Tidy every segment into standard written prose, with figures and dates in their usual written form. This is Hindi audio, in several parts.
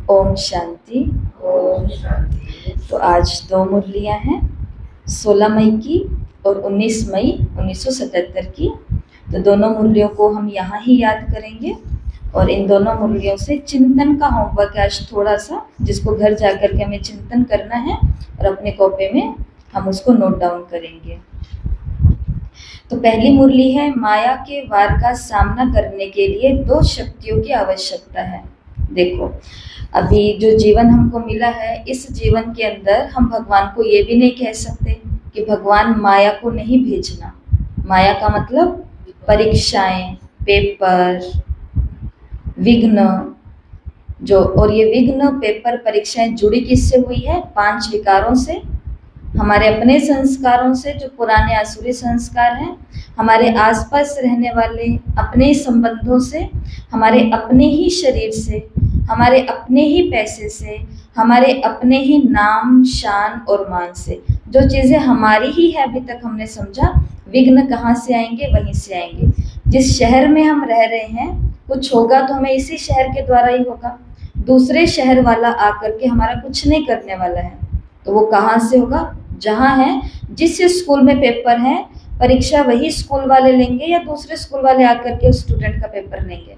ओम शांति। ओम शांति। तो आज 2 मुरलियाँ हैं, 16 मई की और 19 मई 1977 की। तो दोनों मुरलियों को हम यहाँ ही याद करेंगे और इन दोनों मुरलियों से चिंतन का होमवर्क आज थोड़ा सा, जिसको घर जाकर के हमें चिंतन करना है और अपने कॉपी में हम उसको नोट डाउन करेंगे। तो पहली मुरली है, माया के वार का सामना करने के लिए 2 शक्तियों की आवश्यकता है। देखो, अभी जो जीवन हमको मिला है, इस जीवन के अंदर हम भगवान को ये भी नहीं कह सकते कि भगवान माया को नहीं भेजना। माया का मतलब परीक्षाएं, पेपर, विघ्न जो, और ये विघ्न, पेपर, परीक्षाएं जुड़ी किससे हुई है? 5 विकारों से, हमारे अपने संस्कारों से जो पुराने आसुरी संस्कार हैं, हमारे आसपास रहने वाले अपने संबंधों से, हमारे अपने ही शरीर से, हमारे अपने ही पैसे से, हमारे अपने ही नाम, शान और मान से। जो चीज़ें हमारी ही है, अभी तक हमने समझा विघ्न कहाँ से आएंगे? वहीं से आएंगे। जिस शहर में हम रह रहे हैं, कुछ होगा तो हमें इसी शहर के द्वारा ही होगा। दूसरे शहर वाला आकर के हमारा कुछ नहीं करने वाला है, तो वो कहाँ से होगा? जहाँ है, जिस स्कूल में पेपर है, परीक्षा वही स्कूल वाले लेंगे या दूसरे स्कूल वाले आकर के उस स्टूडेंट का पेपर लेंगे?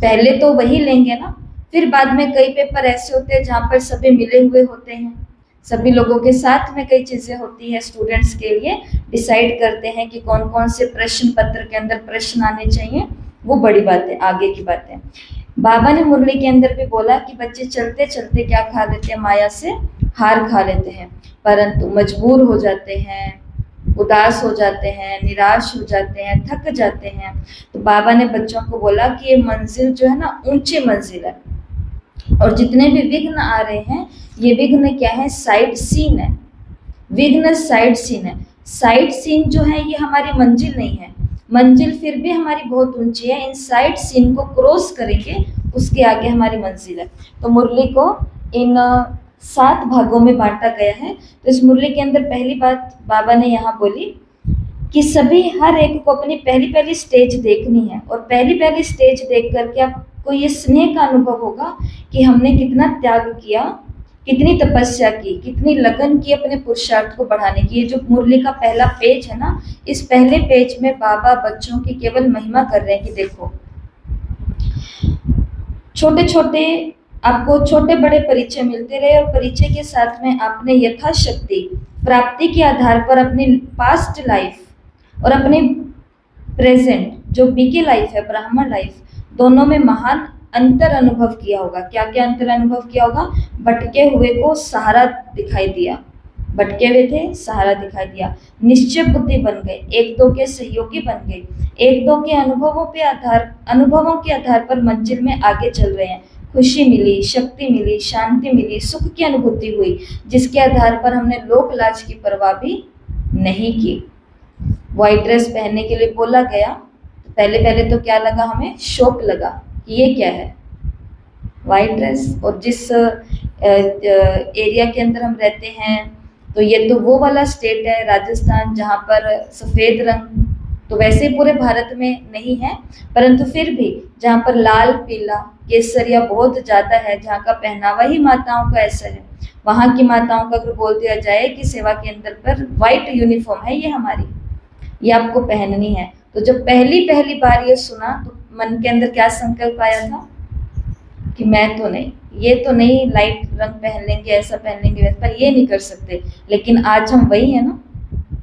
पहले तो वही लेंगे ना। फिर बाद में कई पेपर ऐसे होते हैं जहाँ पर सभी मिले हुए होते हैं, सभी लोगों के साथ में कई चीज़ें होती है। स्टूडेंट्स के लिए डिसाइड करते हैं कि कौन कौन से प्रश्न पत्र के अंदर प्रश्न आने चाहिए। वो बड़ी बात है, आगे की बात है। बाबा ने मुरली के अंदर भी बोला कि बच्चे चलते चलते क्या खा लेते हैं? माया से हार खा लेते हैं, परंतु मजबूर हो जाते हैं, उदास हो जाते हैं, निराश हो जाते हैं, थक जाते हैं। तो बाबा ने बच्चों को बोला कि ये मंजिल जो है ना, ऊंची मंजिल है, और जितने भी विघ्न आ रहे हैं, ये विघ्न क्या है? साइड सीन है। विघ्न साइड सीन है। साइड सीन जो है, ये हमारी मंजिल नहीं है। मंजिल फिर भी हमारी बहुत ऊंची है। इन साइड सीन को क्रॉस करेंगे, उसके आगे हमारी मंजिल है। तो मुरली को इन 7 भागों में बांटा गया है। तो इस मुरली के अंदर पहली बात बाबा ने यहाँ बोली कि सभी, हर एक को अपनी पहली पहली स्टेज देखनी है, और पहली पहली स्टेज देख करके आपको ये स्नेह का अनुभव होगा कि हमने कितना त्याग किया, कितनी तपस्या की, कितनी लगन की अपने पुरुषार्थ को बढ़ाने की। ये जो मुरली का पहला पेज है ना, इस पहले पेज में बाबा बच्चों की केवल महिमा कर रहे हैं कि देखो, छोटे छोटे आपको छोटे बड़े परिचय मिलते रहे, और परिचय के साथ में आपने यथाशक्ति प्राप्ति के आधार पर अपनी पास्ट लाइफ और अपने प्रेजेंट जो बीके लाइफ है, ब्राह्मण लाइफ, दोनों में महान अंतर अनुभव किया होगा। क्या क्या अंतर अनुभव किया होगा? भटके हुए को सहारा दिखाई दिया, भटके हुए थे, सहारा दिखाई दिया, निश्चय बुद्धि बन गए, एक दो के सहयोगी बन गए, एक दो के अनुभवों के आधार पर मंजिल में आगे चल रहे हैं। खुशी मिली, शक्ति मिली, शांति मिली, सुख की अनुभूति हुई, जिसके आधार पर हमने लोक लाज की परवाह भी नहीं की। व्हाइट ड्रेस पहनने के लिए बोला गया, तो पहले पहले तो क्या लगा? हमें शौक लगा कि ये क्या है, व्हाइट ड्रेस। और जिस एरिया के अंदर हम रहते हैं, तो ये तो वो वाला स्टेट है राजस्थान, जहाँ पर सफ़ेद रंग तो वैसे पूरे भारत में नहीं है, परंतु फिर भी जहाँ पर लाल, पीला, केसरिया बहुत ज़्यादा है, जहाँ का पहनावा ही माताओं का ऐसा है, वहाँ की माताओं का अगर बोल दिया जाए कि सेवा के अंदर पर वाइट यूनिफॉर्म है, ये हमारी, ये आपको पहननी है। तो जब पहली पहली बार ये सुना, तो मन के अंदर क्या संकल्प आया था कि मैं तो नहीं, ये तो नहीं, लाइट रंग पहन लेंगे, ऐसा पहन लेंगे, वैसा, पर ये नहीं कर सकते। लेकिन आज हम वही हैं ना,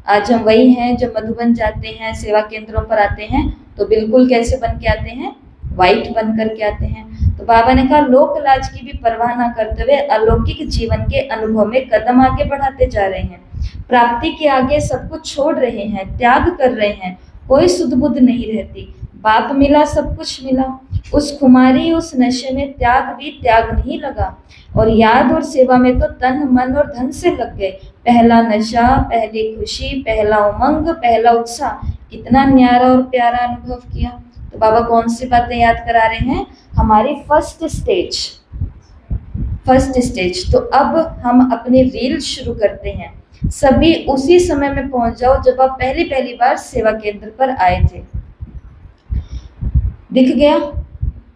आज हम वही हैं। जब मधुबन जाते हैं, सेवा केंद्रों पर आते हैं, तो बिल्कुल कैसे बन के आते हैं? वाइट बन करके आते हैं। तो बाबा ने कहा, लोक लाज की भी परवाह ना करते हुए अलौकिक जीवन के अनुभव में कदम आगे बढ़ाते जा रहे हैं, प्राप्ति के आगे सब कुछ छोड़ रहे हैं, त्याग कर रहे हैं, कोई सुध बुध नहीं रहती। बाप मिला, सब कुछ मिला, उस खुमारी, उस नशे में त्याग भी त्याग नहीं लगा, और याद और सेवा में तो तन, मन और धन से लग गए। पहला नशा, पहली खुशी, पहला उमंग, पहला उत्साह, कितना न्यारा और प्यारा अनुभव किया। तो बाबा कौन सी बातें याद करा रहे हैं? हमारी फर्स्ट स्टेज। तो अब हम अपनी रील शुरू करते हैं। सभी उसी समय में पहुंच जाओ जब आप पहली पहली बार सेवा केंद्र पर आए थे। दिख गया?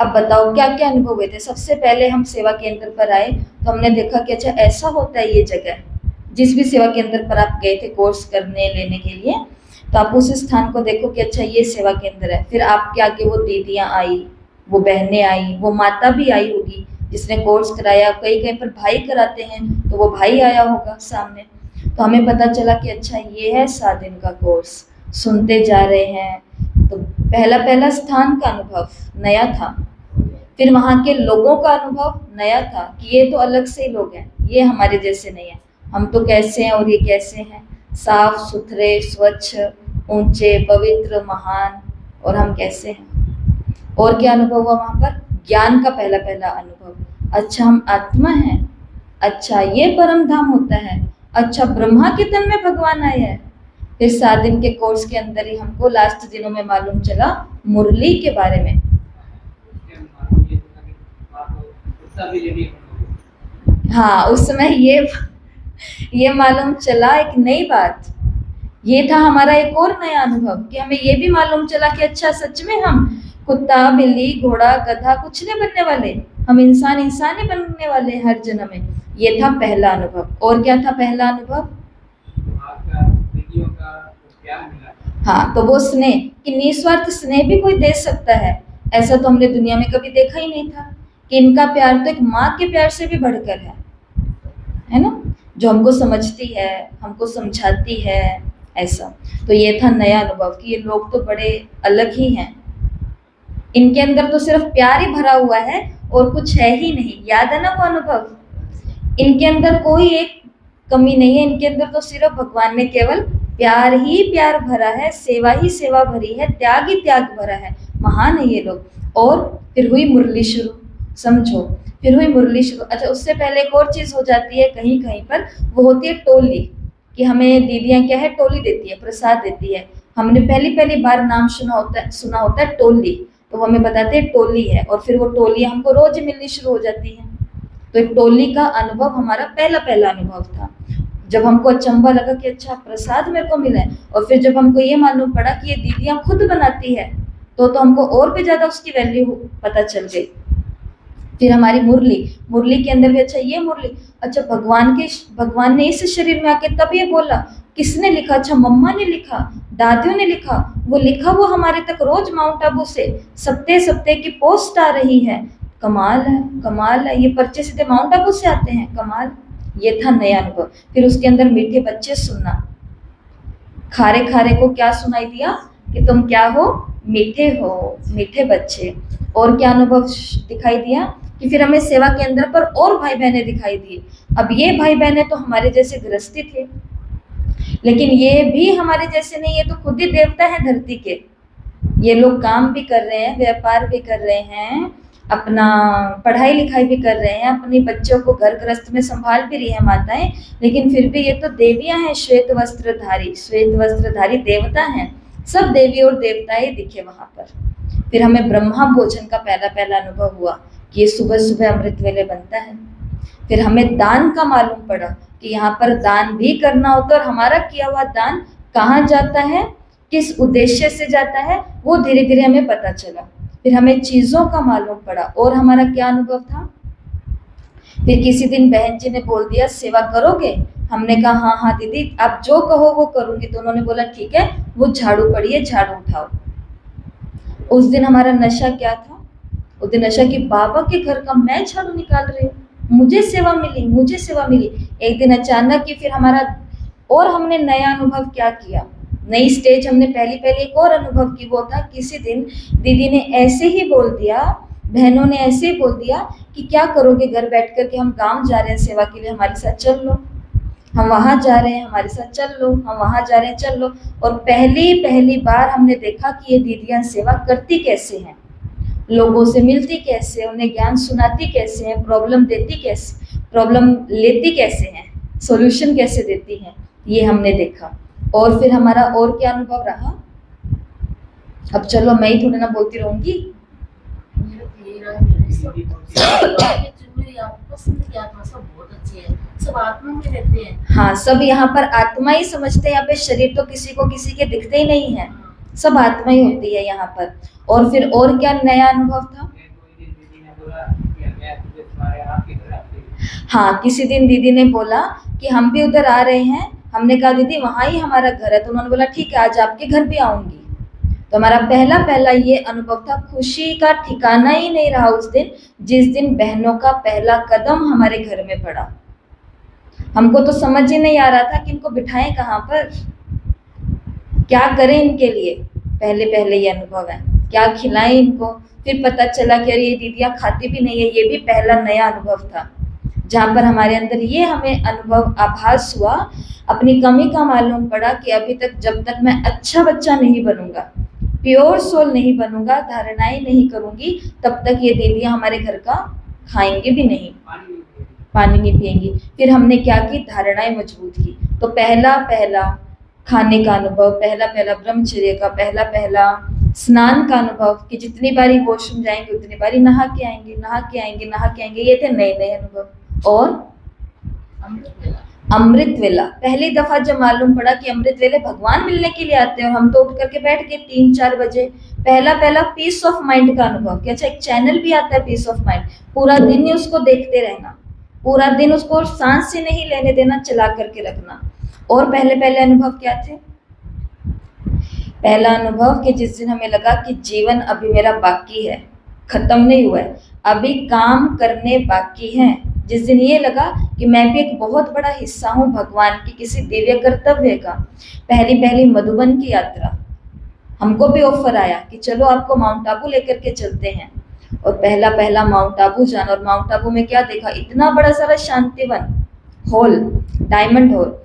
अब बताओ क्या क्या अनुभव हुए थे। सबसे पहले हम सेवा केंद्र पर आए तो हमने देखा कि अच्छा ऐसा होता है ये जगह। जिस भी सेवा केंद्र पर आप गए थे कोर्स करने लेने के लिए, तो आप उस स्थान को देखो कि अच्छा ये सेवा केंद्र है। फिर आपके आगे वो दीदियां आई, वो बहनें आई, वो माता भी आई होगी जिसने कोर्स कराया। कहीं कहीं पर भाई कराते हैं तो वो भाई आया होगा सामने। तो हमें पता चला कि अच्छा ये है 7 दिन का कोर्स। सुनते जा रहे हैं तो पहला पहला स्थान का अनुभव नया था। फिर वहाँ के लोगों का अनुभव नया था कि ये तो अलग से ही लोग हैं, ये हमारे जैसे नहीं है। हम तो कैसे हैं और ये कैसे हैं, साफ सुथरे, स्वच्छ, ऊंचे, पवित्र, महान, और हम कैसे हैं। और क्या अनुभव हुआ वहाँ पर? ज्ञान का पहला पहला अनुभव। अच्छा हम आत्मा हैं, अच्छा ये परम धाम होता है, अच्छा ब्रह्मा के तन में भगवान आया है। फिर 7 दिन के कोर्स के अंदर ही हमको लास्ट दिनों में मालूम चला मुरली के बारे में। हाँ, उस समय ये मालूम चला एक नई बात। ये था हमारा एक और नया अनुभव कि हमें ये भी मालूम चला कि अच्छा सच में हम कुत्ता, बिल्ली, घोड़ा, गधा कुछ नहीं बनने वाले, हम इंसान इंसान ही बनने वाले हर जन्म में। ये था पहला अनुभव। और क्या था पहला अनुभव? हाँ, तो वो स्नेह, कि निस्वार्थ स्नेह भी कोई दे सकता है। ऐसा तो हमने दुनिया में कभी देखा ही नहीं था कि इनका प्यार तो एक माँ के प्यार से भी बढ़कर है ना, जो हमको समझती है, हमको समझाती है, ऐसा। तो ये था नया अनुभव कि ये लोग तो बड़े अलग ही हैं। इनके अंदर तो सिर्फ प्यार ही भरा हुआ है और कुछ है ही नहीं। याद है ना वो अनुभव? इनके अंदर कोई एक कमी नहीं है, इनके अंदर तो सिर्फ भगवान ने केवल प्यार ही प्यार भरा है, सेवा ही सेवा भरी है, त्याग ही त्याग भरा है। महान है ये लोग। और फिर हुई मुरली शुरू, समझो, फिर हुई मुरली शुरू। अच्छा उससे पहले एक और चीज हो जाती है कहीं कहीं पर, वो होती है टोली, कि हमें दीदियां क्या है टोली देती है, प्रसाद देती है। हमने पहली बार नाम सुना होता है टोली, तो वो हमें बताते हैं टोली है। और फिर वो टोली हमको रोज मिलनी शुरू हो जाती है। तो एक टोली का अनुभव हमारा पहला पहला अनुभव था, जब हमको अचंभा लगा कि अच्छा प्रसाद मेरे को मिला है। और फिर जब हमको ये मालूम पड़ा कि ये दीदियां खुद बनाती है, तो हमको और भी ज्यादा उसकी वैल्यू पता चल गई। फिर हमारी मुरली के अंदर भी अच्छा ये मुरली, अच्छा भगवान ने इस शरीर में आके तब ये बोला, किसने लिखा? अच्छा मम्मा ने लिखा, दादियों ने लिखा, वो लिखा वो हमारे तक रोज माउंट आबू से सप्ते की पोस्ट आ रही है। कमाल है, कमाल है, ये पर्चे सीधे माउंट आबू से आते हैं, कमाल। ये था नया अनुभव। फिर उसके अंदर मीठे बच्चे सुनना, खारे खारे को क्या सुनाई दिया कि तुम क्या हो? मीठे हो, मीठे बच्चे। और क्या अनुभव दिखाई दिया कि फिर हमें सेवा केंद्र पर और भाई बहनें दिखाई दिए। अब ये भाई बहनें तो हमारे जैसे गृहस्थी थे, लेकिन ये भी हमारे जैसे नहीं, ये तो खुद ही देवता है धरती के। ये लोग काम भी कर रहे हैं, व्यापार भी कर रहे हैं, अपना पढ़ाई लिखाई भी कर रहे हैं, अपने बच्चों को घर गृहस्थ में संभाल भी रही है माताएं। लेकिन फिर भी ये तो देवियां हैं, श्वेत वस्त्रधारी देवता हैं। सब देवी और देवता ही दिखे वहां पर। फिर हमें ब्रह्मा भोजन का पहला पहला अनुभव हुआ कि ये सुबह सुबह अमृत वेले बनता है। फिर हमें दान का मालूम पड़ा कि यहाँ पर दान भी करना होता है, और हमारा किया हुआ दान कहाँ जाता है, किस उद्देश्य से जाता है, वो धीरे धीरे हमें पता चला। फिर हमें चीजों का मालूम पड़ा। और हमारा क्या अनुभव था? फिर किसी दिन बहन जी ने बोल दिया सेवा करोगे? हमने कहा हाँ हाँ दीदी आप जो कहो वो करूंगी। तो उन्होंने बोला ठीक है, वो झाड़ू पड़ी है, झाड़ू उठाओ। उस दिन हमारा नशा क्या था? उस दिन नशा कि बाबा के घर का मैं झाड़ू निकाल रही हूँ, मुझे सेवा मिली, मुझे सेवा मिली। एक दिन अचानक ही फिर हमारा, और हमने नया अनुभव क्या किया, नई स्टेज हमने पहली एक और अनुभव की। वो था किसी दिन दीदी ने ऐसे ही बोल दिया, बहनों ने ऐसे ही बोल दिया कि क्या करोगे घर बैठ कर के, हम गांव जा रहे हैं सेवा के लिए, हमारे साथ चल लो। हम वहां जा रहे हैं, हमारे साथ चल लो, हम वहां जा रहे हैं, चल लो। और पहली बार हमने देखा कि ये दीदियां सेवा करती कैसे हैं, लोगों से मिलती कैसे, उन्हें ज्ञान सुनाती कैसे हैं, प्रॉब्लम देती कैसे, प्रॉब्लम लेती कैसे हैं, सॉल्यूशन कैसे देती हैं, ये हमने देखा। और फिर हमारा और क्या अनुभव रहा? अब चलो मैं ही थोड़ी ना बोलती रहूंगी। सब आत्मा में रहते हैं। हाँ, सब यहाँ पर आत्मा ही समझते हैं। यहाँ पे शरीर तो किसी को किसी के दिखते ही नहीं है, सब आत्मा ही होती है यहाँ पर। और फिर और क्या नया अनुभव था? हाँ, किसी दिन दीदी ने बोला कि हम भी उधर आ रहे हैं। हमने कहा दीदी वहाँ ही हमारा घर है, तो उन्होंने बोला ठीक है आज आपके घर भी आऊंगी। तो हमारा पहला पहला ये अनुभव था, खुशी का ठिकाना ही नहीं रहा उस दिन, जिस दिन बहनों का पहला कदम हमारे घर में पड़ा। हमको तो समझ ही नहीं आ रहा था कि इनको बिठाएं कहाँ पर, क्या करें इनके लिए। पहले पहले ये अनुभव है, क्या खिलाएं इनको। फिर पता चला कि अरे ये दीदियाँ खाती भी नहीं है। ये भी पहला नया अनुभव था, जहाँ पर हमारे अंदर ये हमें अनुभव आभास हुआ, अपनी कमी का मालूम पड़ा कि अभी तक जब तक मैं अच्छा बच्चा नहीं बनूंगा, प्योर सोल नहीं बनूंगा, धारणाएं नहीं करूंगी, तब तक ये दीदियाँ हमारे घर का खाएंगे भी नहीं, पानी नहीं पिएंगी। फिर हमने क्या की, धारणाएं मजबूत की। तो पहला पहला खाने का अनुभव, पहला पहला ब्रह्मचर्य का, पहला पहला स्नान का अनुभव कि जितनी बारी वॉशरूम जाएंगे उतनी बारी नहा के आएंगे, नहा के आएंगे, नहा के आएंगे। ये थे नए नए अनुभव। और अमृत वेला, पहली दफा जब मालूम पड़ा कि अमृत वेले भगवान मिलने के लिए आते हैं, और हम तो उठ करके बैठ गए 3-4 बजे। पहला पहला पीस ऑफ माइंड का अनुभव कि अच्छा एक चैनल भी आता है पीस ऑफ माइंड, पूरा दिन ही उसको देखते रहना, पूरा दिन उसको सांस से नहीं लेने देना, चला करके रखना। और पहले पहले अनुभव क्या थे? पहला अनुभव कि जिस दिन हमें लगा कि जीवन अभी मेरा बाकी है, खत्म नहीं हुआ है, अभी काम करने बाकी हैं। जिस दिन ये लगा कि मैं भी एक बहुत बड़ा हिस्सा हूँ भगवान की किसी दिव्य कर्तव्य का। पहली पहली मधुबन की यात्रा, हमको भी ऑफर आया कि चलो आपको माउंट आबू लेकर के चलते हैं। और पहला पहला माउंट आबू जाना, और माउंट आबू में क्या देखा, इतना बड़ा सारा शांतिवन हॉल, डायमंड हॉल।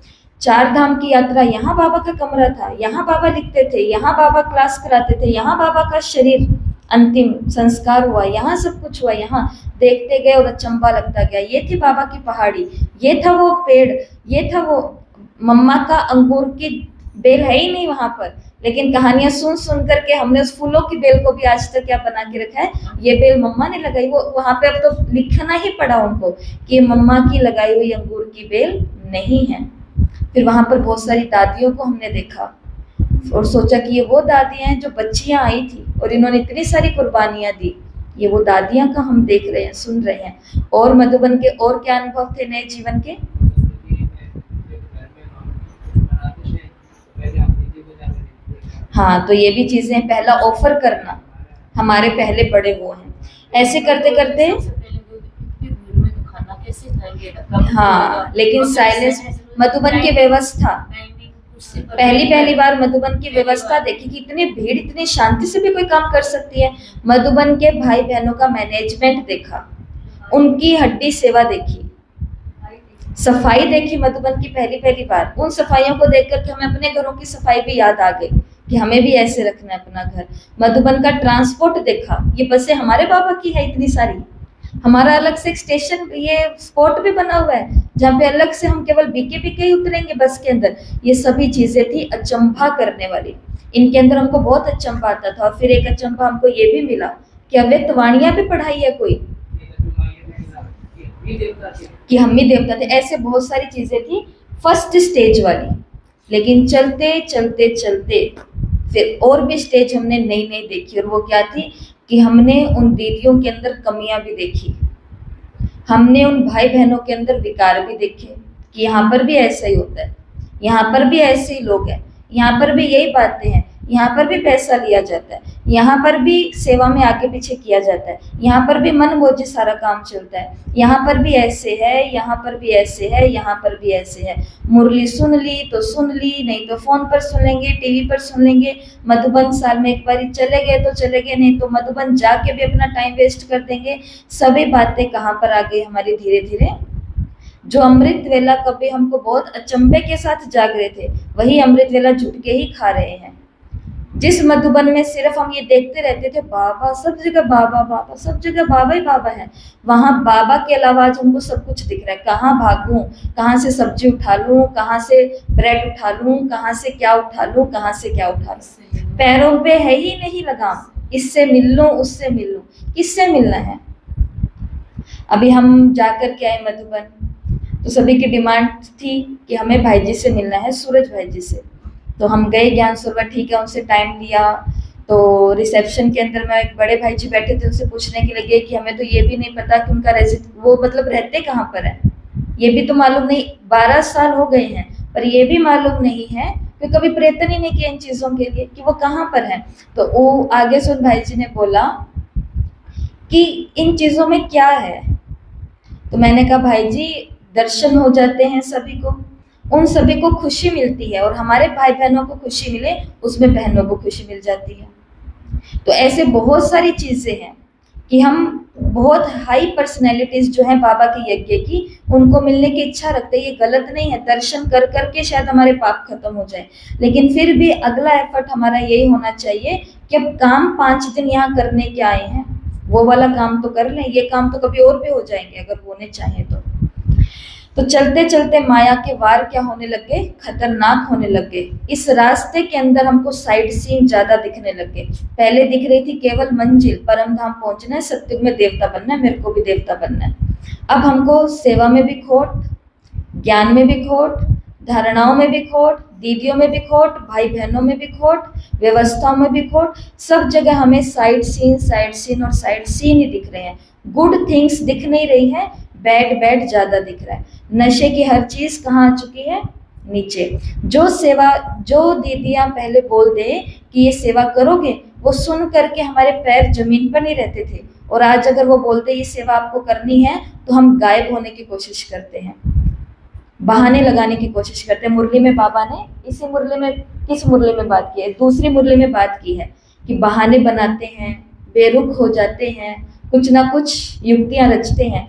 4 धाम की यात्रा, यहाँ बाबा का कमरा था, यहाँ बाबा लिखते थे, यहाँ बाबा क्लास कराते थे, यहाँ बाबा का शरीर अंतिम संस्कार हुआ, यहाँ सब कुछ हुआ। यहाँ देखते गए और अचंभा लगता गया। ये थी बाबा की पहाड़ी, ये था वो पेड़, ये था वो मम्मा का अंगूर की बेल है ही नहीं वहां पर, लेकिन कहानियां सुन सुन करके हमने उस फूलों की बेल को भी आज तक क्या बना के रखा है, ये बेल मम्मा ने लगाई। वो वहां पे अब तो लिखना ही पड़ा उनको कि मम्मा की लगाई हुई अंगूर की बेल नहीं है। फिर वहां पर बहुत सारी दादियों को हमने देखा और सोचा कि ये वो दादियां हैं जो बच्चियां आई थी और इन्होंने इतनी सारी कुर्बानियां दी। ये वो दादियां का हम देख रहे हैं, सुन रहे हैं। और मधुबन के और क्या अनुभव थे नए जीवन के? हाँ, तो ये भी चीजें, पहला ऑफर करना, हमारे पहले बड़े वो हैं। ऐसे करते करते हाँ, लेकिन साइलेंस, मधुबन की व्यवस्था, पहली बार मधुबन की व्यवस्था देखी कि इतनी भीड़, इतनी शांति से भी कोई काम कर सकती है। मधुबन के भाई बहनों का मैनेजमेंट देखा, उनकी हड्डी सेवा देखी, सफाई देखी मधुबन की पहली बार। उन सफाइयों को देख करके हमें अपने घरों की सफाई भी याद आ गई कि हमें भी ऐसे रखना है अपना घर। मधुबन का ट्रांसपोर्ट देखा, ये बसें हमारे बाबा की है इतनी सारी, हमारा अलग से एक स्टेशन, ये स्पॉट भी बना हुआ है जहाँ पे अलग से हम केवल बीके ही उतरेंगे बस के अंदर। ये सभी चीजें थी अचंभा करने वाली, इनके अंदर हमको बहुत अचंभा आता था। और फिर एक अचंभा हमको ये भी मिला कि अव्यक्त वाणियां भी पढ़ाई है कोई, कि हम ही देवता थे। ऐसे बहुत सारी चीजें थी फर्स्ट स्टेज वाली। लेकिन चलते चलते चलते फिर और भी स्टेज हमने नई नई देखी, और वो क्या थी कि हमने उन दीदियों के अंदर कमियां भी देखी, हमने उन भाई बहनों के अंदर विकार भी देखे कि यहाँ पर भी ऐसा ही होता है, यहाँ पर भी ऐसे ही लोग हैं, यहाँ पर भी यही बातें हैं, यहाँ पर भी पैसा लिया जाता है, यहाँ पर भी सेवा में आगे पीछे किया जाता है, यहाँ पर भी मन मोजी सारा काम चलता है, यहाँ पर भी ऐसे है, यहाँ पर भी ऐसे है, यहाँ पर भी ऐसे है। मुरली सुन ली तो सुन ली, नहीं तो फोन पर सुन लेंगे, टीवी पर सुन लेंगे। मधुबन साल में एक बार चले गए तो चले गए, नहीं तो मधुबन जाके भी अपना टाइम वेस्ट कर देंगे। सभी बातें कहाँ पर आ गई हमारी धीरे धीरे। जो अमृत वेला कभी हमको बहुत अचंभे के साथ जाग रहे थे, वही अमृत वेला झुक के ही खा रहे हैं। जिस मधुबन में सिर्फ हम ये देखते रहते थे बाबा, सब जगह बाबा बाबा, सब जगह बाबा ही बाबा है, वहां बाबा के अलावा आज हमको सब कुछ दिख रहा है। कहाँ भागूं, कहाँ से सब्जी उठा लूं, कहाँ से ब्रेड उठा लूं, कहाँ से क्या उठा लूं, कहाँ से क्या उठा लूं, पैरों पे है ही नहीं लगाम, इससे मिल लूं, उससे मिल लूं, किससे मिलना है। अभी हम जाकर के आए मधुबन, तो सभी की डिमांड थी कि हमें भाई जी से मिलना है, सूरज भाई जी से। तो हम गए ज्ञान सरोवर, ठीक है, उनसे टाइम लिया, तो रिसेप्शन के अंदर मैं एक बड़े भाई जी बैठे थे, उनसे पूछने के लगे कि हमें तो ये भी नहीं पता कि उनका वो मतलब रहते कहाँ पर है, ये भी तो मालूम नहीं, 12 साल हो गए हैं पर ये भी मालूम नहीं है कि कभी प्रयत्न ही नहीं किया इन चीज़ों के लिए कि वो कहाँ पर है। तो वो आगे से उन भाई जी ने बोला कि इन चीज़ों में क्या है। तो मैंने कहा भाई जी, दर्शन हो जाते हैं सभी को, उन सभी को खुशी मिलती है, और हमारे भाई बहनों को खुशी मिले उसमें बहनों को खुशी मिल जाती है। तो ऐसे बहुत सारी चीज़ें हैं कि हम बहुत हाई पर्सनैलिटीज जो हैं बाबा के यज्ञ की, उनको मिलने की इच्छा रखते हैं। ये गलत नहीं है, दर्शन कर करके शायद हमारे पाप खत्म हो जाए, लेकिन फिर भी अगला एफर्ट हमारा यही होना चाहिए कि अब काम 5 दिन यहाँ करने के आए हैं, वो वाला काम तो कर लें, ये काम तो कभी और भी हो जाएंगे अगर होने चाहे तो चलते चलते माया के वार क्या होने लगे, खतरनाक होने लगे। इस रास्ते के अंदर हमको साइड सीन ज्यादा दिखने लगे। पहले दिख रही थी केवल मंजिल, परम धाम पहुंचना है, सत्युग में देवता बनना है, मेरे को भी देवता बनना है। अब हमको सेवा में भी खोट, ज्ञान में भी खोट, धारणाओं में भी खोट, दीदियों में भी खोट, भाई बहनों में भी खोट, व्यवस्थाओं में भी खोट, सब जगह हमें साइड सीन और साइड सीन ही दिख रहे हैं। गुड थिंग्स दिख नहीं रही है, बैड बैड ज्यादा दिख रहा है। नशे की हर चीज कहाँ आ चुकी है, नीचे। जो सेवा, जो दीदियां पहले बोल दे कि ये सेवा करोगे, वो सुन करके हमारे पैर जमीन पर नहीं रहते थे, और आज अगर वो बोलते ये सेवा आपको करनी है, तो हम गायब होने की कोशिश करते हैं, बहाने लगाने की कोशिश करते हैं। मुरली में बाबा ने, इसी मुरली में, किस मुरली में बात की है, दूसरी मुरली में बात की है कि बहाने बनाते हैं, बेरुख हो जाते हैं, कुछ ना कुछ युक्तियां रचते हैं।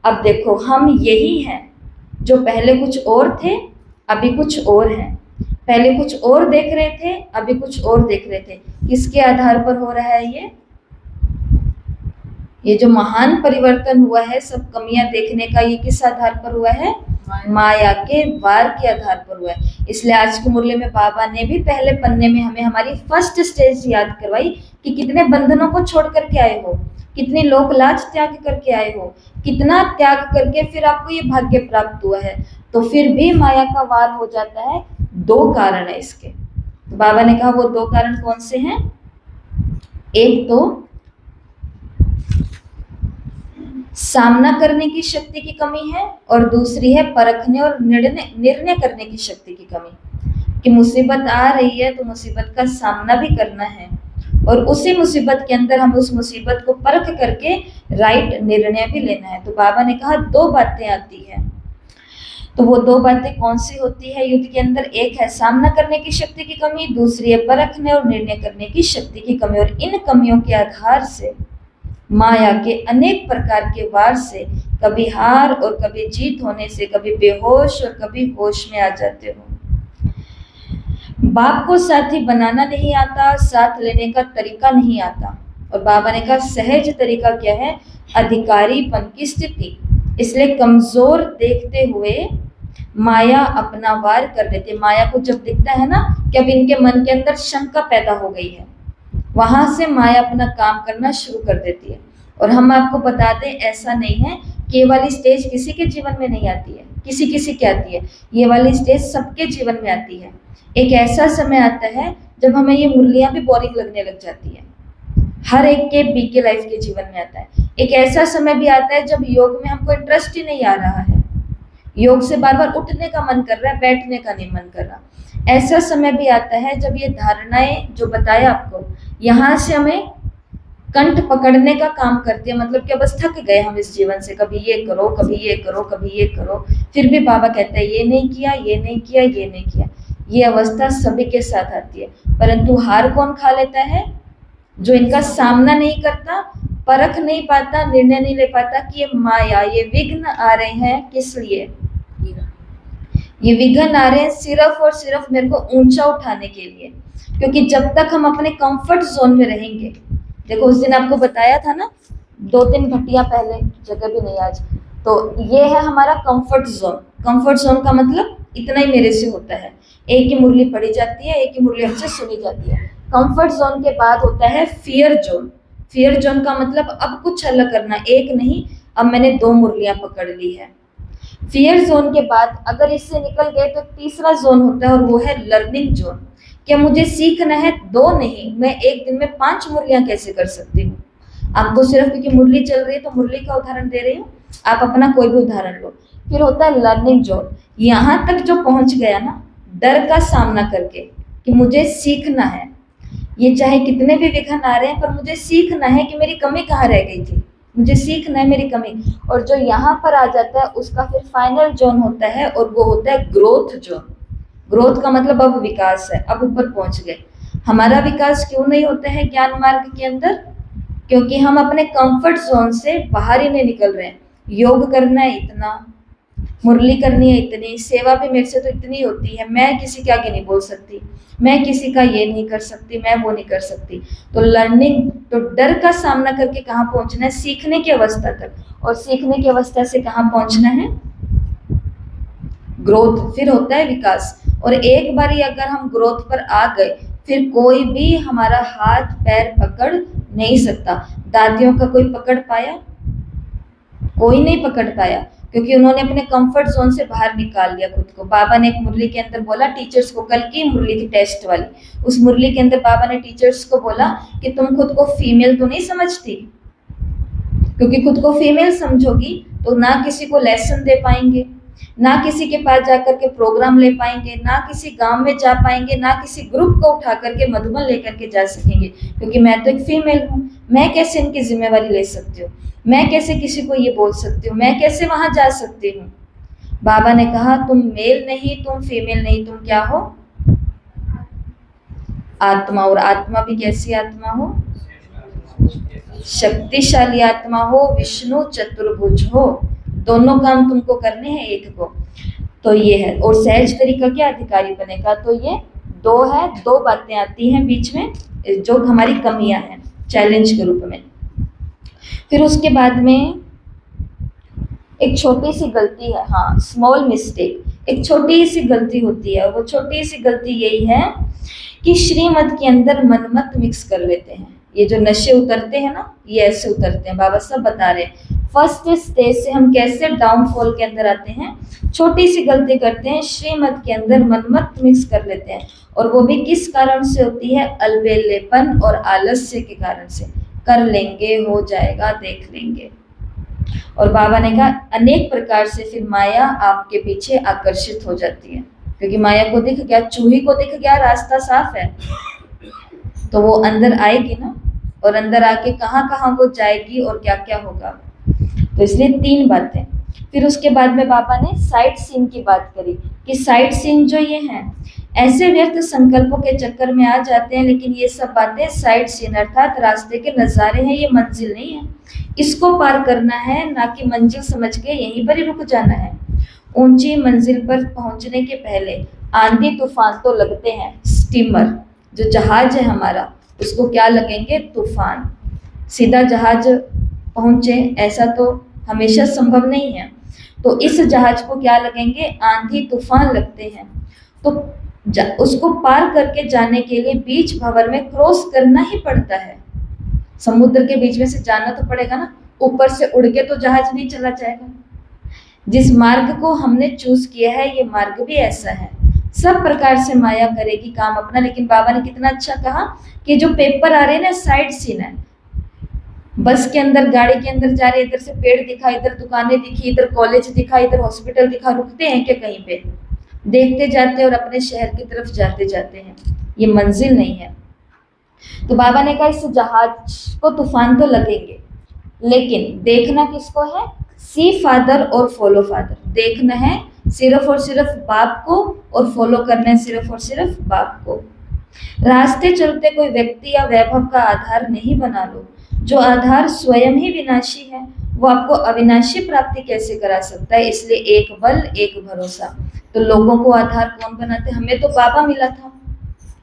अब देखो, हम यही हैं जो पहले कुछ और थे, अभी कुछ और हैं। पहले कुछ और देख रहे थे, अभी कुछ और देख रहे थे। किसके आधार पर हो रहा है ये जो महान परिवर्तन हुआ है, सब कमियां देखने का, ये किस आधार पर हुआ है, माया के वार के आधार पर हुआ है। इसलिए आज की मुरली में बाबा ने भी पहले पन्ने में हमें हमारी फर्स्ट स्टेज याद करवाई कि कितने बंधनों को छोड़ करके आए हो, कितनी लोक लाज त्याग करके आए हो, कितना त्याग करके फिर आपको ये भाग्य प्राप्त हुआ है। तो फिर भी माया का वार हो जाता है। 2 कारण है इसके। तो बाबा ने कहा वो 2 कारण कौन से हैं? एक तो सामना करने की शक्ति की कमी है, और दूसरी है परखने और निर्णय करने की शक्ति की कमी, कि मुसीबत आ रही है तो मुसीबत का सामना भी करना है, और उसी मुसीबत के अंदर हम उस मुसीबत को परख करके राइट निर्णय भी लेना है। तो बाबा ने कहा 2 बातें आती है। तो वो 2 बातें कौन सी होती है युद्ध के अंदर? एक है सामना करने की शक्ति की कमी, दूसरी है परखने और निर्णय करने की शक्ति की कमी। और इन कमियों के आधार से, माया के अनेक प्रकार के वार से, कभी हार और कभी जीत होने से, कभी बेहोश और कभी होश में आ जाते हो। बाप को साथी बनाना नहीं आता, साथ लेने का तरीका नहीं आता। और बाबा ने कहा सहज तरीका क्या है? अधिकारीपन की स्थिति। इसलिए कमजोर देखते हुए माया अपना वार कर लेती। माया को जब दिखता है ना कि अब इनके मन के अंदर शंका पैदा हो गई है, वहां से माया अपना काम करना शुरू कर देती है। और हम आपको बता दें, ऐसा नहीं है कि ये वाली स्टेज किसी के जीवन में नहीं आती है, किसी किसी की आती है। ये वाली स्टेज सबके जीवन में आती है। एक ऐसा समय आता है जब हमें ये मुरलियां भी बोरिंग लगने लग जाती है। हर एक के बीके लाइफ के जीवन में आता है। एक ऐसा समय भी आता है जब योग में हमको इंटरेस्ट ही नहीं आ रहा है, योग से बार बार उठने का मन कर रहा है, बैठने का नहीं मन कर रहा। ऐसा समय भी आता है जब ये धारणाएं जो बताया आपको, यहाँ से हमें कंठ पकड़ने का काम करती है। मतलब कि बस थक गए हम इस जीवन से, कभी ये करो, कभी ये करो, कभी ये करो। फिर भी बाबा कहता है ये नहीं किया, ये नहीं किया, ये नहीं किया। ये अवस्था सभी के साथ आती है। परंतु हार कौन खा लेता है? जो इनका सामना नहीं करता, परख नहीं पाता, निर्णय नहीं ले पाता कि ये माया, ये विघ्न आ रहे हैं किस लिए। ये विघ्न आ रहे हैं सिर्फ और सिर्फ मेरे को ऊंचा उठाने के लिए। क्योंकि जब तक हम अपने कंफर्ट जोन में रहेंगे, देखो उस दिन आपको बताया था ना, 2-3 घंटिया पहले, जगह भी नहीं आज, तो ये है हमारा कंफर्ट जोन। कंफर्ट जोन का मतलब इतना ही मेरे से होता है, एक ही मुरली पढ़ी जाती है, एक ही मुरली हमसे सुनी जाती है। कंफर्ट जोन के बाद होता है फियर जोन। फियर जोन का मतलब अब कुछ अलग करना, एक नहीं, अब मैंने 2 मुरलियां पकड़ ली है। फियर जोन के बाद अगर इससे निकल गए तो तीसरा जोन होता है, और वो है लर्निंग जोन। क्या मुझे सीखना है 2 नहीं, मैं एक दिन में 5 मुरलियां कैसे कर सकती हूँ? आपको सिर्फ क्योंकि मुरली चल रही है तो मुरली का उदाहरण दे रही हूँ, आप अपना कोई भी उदाहरण लो। फिर होता है लर्निंग जोन, यहाँ तक जो पहुंच गया ना डर का सामना करके कि मुझे सीखना है, ये चाहे कितने भी विघ्न आ रहे हैं पर मुझे सीखना है कि मेरी कमी कहाँ रह गई थी, मुझे सीखना है मेरी कमी। और जो यहाँ पर आ जाता है उसका फिर फाइनल जोन होता है और वो होता है ग्रोथ जोन। ग्रोथ का मतलब अब विकास है, अब ऊपर पहुंच गए। हमारा विकास क्यों नहीं होता है ज्ञान मार्ग के अंदर? क्योंकि हम अपने कंफर्ट जोन से बाहर ही नहीं निकल रहे हैं। योग करना है इतना, मुरली करनी है इतनी, सेवा भी मेरे से तो इतनी होती है, मैं किसी के आगे नहीं बोल सकती, मैं किसी का ये नहीं कर सकती, मैं वो नहीं कर सकती। तो लर्निंग, तो डर का सामना करके कहाँ पहुंचना है? सीखने की अवस्था तक। और सीखने की अवस्था से कहाँ पहुंचना है? ग्रोथ। फिर होता है विकास। और एक बार अगर हम ग्रोथ पर आ गए फिर कोई भी हमारा हाथ पैर पकड़ नहीं सकता। दादियों का कोई पकड़ पाया? कोई नहीं पकड़ पाया, क्योंकि उन्होंने अपने कंफर्ट जोन से बाहर निकाल लिया खुद को। बाबा ने एक मुरली के अंदर बोला टीचर्स को, कल की मुरली थी टेस्ट वाली, उस मुरली के अंदर बाबा ने टीचर्स को बोला कि तुम खुद को फीमेल तो नहीं समझती, क्योंकि खुद को फीमेल समझोगी तो ना किसी को लेसन दे पाएंगे, ना किसी के पास जाकर के प्रोग्राम ले पाएंगे, ना किसी गांव में जा पाएंगे, ना किसी ग्रुप को उठा करके मधुबन लेकर के जा सकेंगे, क्योंकि मैं तो एक फीमेल हूँ। मैं कैसे इनकी जिम्मेवारी ले सकती हूँ? मैं कैसे किसी को ये बोल सकती हूँ? मैं कैसे वहां जा सकती हूँ? बाबा ने कहा तुम मेल नहीं, तुम फीमेल नहीं, तुम क्या हो? आत्मा। और आत्मा भी कैसी आत्मा हो? शक्तिशाली आत्मा हो, विष्णु चतुर्भुज हो। दोनों काम तुमको करने हैं एक को। तो ये है। और सहज तरीका क्या? अधिकारी बनेगा। तो ये 2 है, 2 बातें आती हैं बीच में जो हमारी कमियां हैं चैलेंज के रूप में। फिर उसके बाद में एक छोटी सी गलती है, हाँ, स्मॉल मिस्टेक, एक छोटी सी गलती होती है। वो छोटी सी गलती यही है कि श्रीमत के अंदर मनमत मिक्स कर लेते हैं। ये जो नशे उतरते हैं ना, ये ऐसे उतरते हैं, बाबा सब बता रहे हैं। फर्स्ट स्टेज से हम कैसे डाउनफॉल के अंदर आते हैं, छोटी सी गलती करते हैं, श्रीमत के अंदर मनमत मिक्स कर लेते हैं। और वो भी किस कारण से होती है? अलबेलेपन और आलस्य के कारण से। कर लेंगे, हो जाएगा, देख लेंगे। और बाबा ने कहा अनेक प्रकार से फिर माया आपके पीछे आकर्षित हो जाती है, क्योंकि माया को दिख गया, चूही को दिख गया रास्ता साफ है, तो वो अंदर आएगी ना, और अंदर आके कहाँ कहाँ वो जाएगी और क्या क्या होगा। तो इसलिए 3 बातें। फिर उसके बाद में बाबा ने साइट सीन की बात करी कि साइट सीन जो ये हैं ऐसे व्यर्थ संकल्पों के चक्कर में आ जाते हैं, लेकिन ये सब बातें साइट सीन अर्थात रास्ते के नज़ारे हैं, ये मंजिल नहीं है। इसको पार करना है, ना कि मंजिल समझ के यहीं पर ही रुक जाना है। ऊंची मंजिल पर पहुंचने के पहले आंधी तूफान तो लगते हैं। स्टीमर जो जहाज है हमारा, उसको क्या लगेंगे? तूफान। सीधा जहाज पहुंचे ऐसा तो हमेशा संभव नहीं है, तो इस जहाज को क्या लगेंगे? आंधी तूफान लगते हैं। तो उसको पार करके जाने के लिए बीच भंवर में क्रॉस करना ही पड़ता है। समुद्र के बीच में से जाना तो पड़ेगा ना, ऊपर से उड़ के तो जहाज नहीं चला जाएगा। जिस मार्ग को हमने चूज किया है ये मार्ग भी ऐसा है। सब प्रकार से माया करेगी काम अपना, लेकिन बाबा ने कितना अच्छा कहा कि जो पेपर आ रहे हैं ना, साइड सीन है। बस के अंदर, गाड़ी के अंदर जा रहे, इधर से पेड़ दिखा, इधर दुकानें दिखी, इधर कॉलेज दिखा, इधर हॉस्पिटल दिखा, रुकते हैं क्या कहीं पे? देखते जाते और अपने शहर की तरफ जाते जाते हैं। ये मंजिल नहीं है। तो बाबा ने कहा इस जहाज को तूफान तो लगेंगे, लेकिन देखना किसको है? सी फादर और फॉलो फादर। देखना है सिर्फ और सिर्फ बाप को, और फॉलो करना है सिर्फ और सिर्फ बाप को। रास्ते चलते कोई व्यक्ति या वैभव का आधार नहीं बना लो। जो आधार स्वयं ही विनाशी है वो आपको अविनाशी प्राप्ति कैसे करा सकता है? इसलिए एक बल एक भरोसा। तो लोगों को आधार कौन बनाते? हमें तो बाबा मिला था,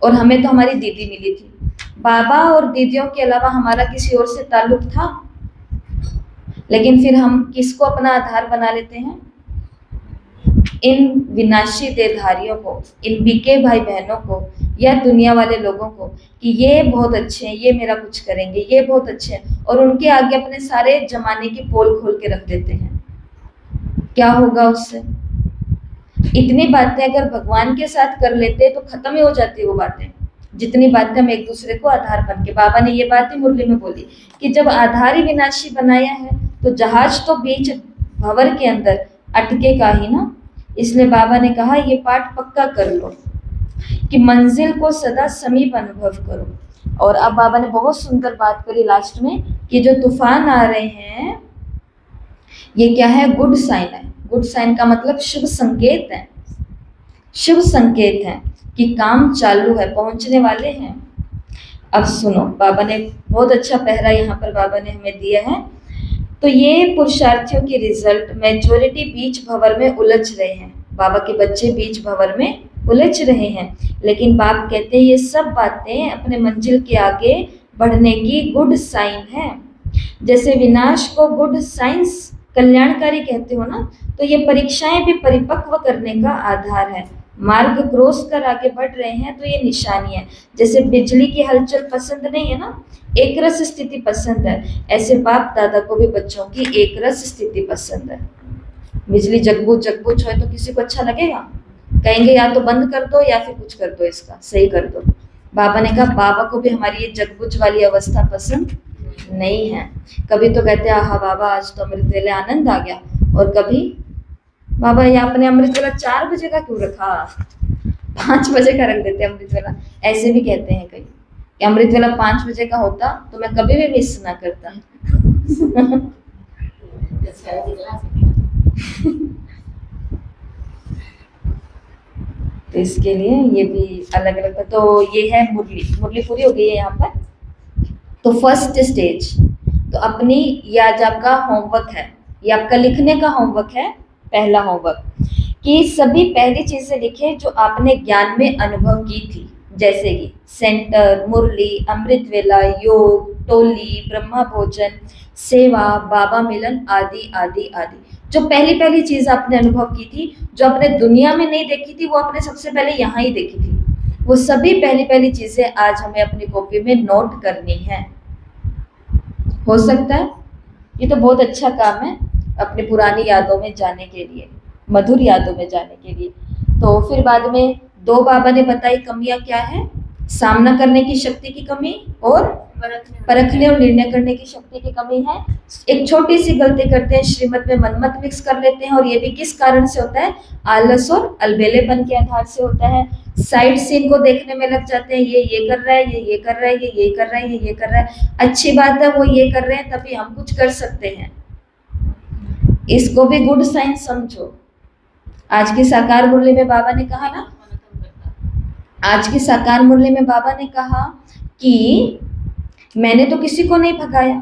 और हमें तो हमारी दीदी मिली थी। बाबा और दीदियों के अलावा हमारा किसी और से ताल्लुक था? लेकिन फिर हम किसको अपना आधार बना लेते हैं? इन विनाशी देहधारियों को, इन बीके भाई बहनों को, या दुनिया वाले लोगों को, कि ये बहुत अच्छे हैं, ये मेरा कुछ करेंगे, ये बहुत अच्छे हैं, और उनके आगे अपने सारे जमाने की पोल खोल के रख देते हैं। क्या होगा उससे? इतनी बातें अगर भगवान के साथ कर लेते तो खत्म ही हो जाती वो बातें, जितनी बातें हम एक दूसरे को आधार बन के। बाबा ने ये बात ही मुरली में बोली कि जब आधार ही विनाशी बनाया है तो जहाज तो बीच भंवर के अंदर अटकेगा ही ना। इसलिए बाबा ने कहा ये पाठ पक्का कर लो कि मंजिल को सदा समीप अनुभव करो। और अब बाबा ने बहुत सुंदर बात करी लास्ट में कि जो तूफान आ रहे हैं ये क्या है, गुड साइन है। गुड साइन का मतलब शुभ संकेत है, शुभ संकेत है कि काम चालू है, पहुंचने वाले हैं। अब सुनो, बाबा ने बहुत अच्छा पहरा यहाँ पर बाबा ने हमें दिया है। तो ये पुरुषार्थियों की रिजल्ट, मेजोरिटी बीच भंवर में उलझ रहे हैं, बाबा के बच्चे बीच भंवर में उलझ रहे हैं। लेकिन बाप कहते हैं ये सब बातें अपने मंजिल के आगे बढ़ने की गुड साइन है। जैसे विनाश को गुड साइंस कल्याणकारी कहते हो ना, तो ये परीक्षाएं भी परिपक्व करने का आधार है। मार्ग क्रॉस कर आगे बढ़ रहे हैं तो ये निशानी है। जैसे बिजली की हलचल पसंद नहीं है ना, एक रस स्थिति पसंद है, ऐसे बाप दादा को भी बच्चों की एक रस स्थिति पसंद है। बिजली जगबुझ जगबुझ हो तो किसी को अच्छा लगेगा? कहेंगे या तो बंद कर दो या फिर कुछ कर दो, इसका सही कर दो। बाबा ने कहा बाबा को भी हमारी ये जगबुझ वाली अवस्था पसंद नहीं है। कभी तो कहते हैं आहा बाबा आज तो अमृत वेले आनंद आ गया, और कभी बाबा ये आपने अमृत वेला 4 बजे का क्यों रखा, 5 बजे का रख देते अमृत वेला। ऐसे भी कहते हैं कई कि अमृत वेला 5 बजे का होता तो मैं कभी भी मिस ना करता। तो इसके लिए ये भी अलग अलग। तो ये है मुरली, मुरली पूरी हो गई है यहाँ पर। तो फर्स्ट स्टेज तो अपनी, ये आज आपका होमवर्क है, ये आपका लिखने का होमवर्क है, पहला होमवर्क कि सभी पहली चीजें लिखे जो आपने ज्ञान में अनुभव की थी, जैसे कि सेंटर, मुरली, अमृत वेला, योग, टोली, ब्रह्मा भोजन, सेवा, बाबा मिलन आदि आदि आदि। जो पहली पहली चीज आपने अनुभव की थी, जो आपने दुनिया में नहीं देखी थी, वो आपने सबसे पहले यहाँ ही देखी थी, वो सभी पहली पहली चीजें आज हमें अपनी कॉपी में नोट करनी है। हो सकता है ये तो बहुत अच्छा काम है अपनी पुरानी यादों में जाने के लिए, मधुर यादों में जाने के लिए। तो फिर बाद में 2 बाबा ने बताई कमियां क्या है, सामना करने की शक्ति की कमी और परखने और निर्णय करने की शक्ति की कमी है। एक छोटी सी गलती करते हैं, श्रीमत में मनमत मिक्स कर लेते हैं, और ये भी किस कारण से होता है, आलस और अलबेलेपन के आधार से होता है। साइड सीन को देखने में लग जाते हैं, ये कर रहा है, ये कर रहा है, ये कर रहा है, ये कर रहा है, अच्छी बात है वो ये कर रहे हैं तभी हम कुछ कर सकते हैं। इसको भी गुड साइन समझो। आज की साकार मुरली में बाबा ने कहा ना, आज की साकार मुरली में बाबा ने कहा कि मैंने तो किसी को नहीं भगाया।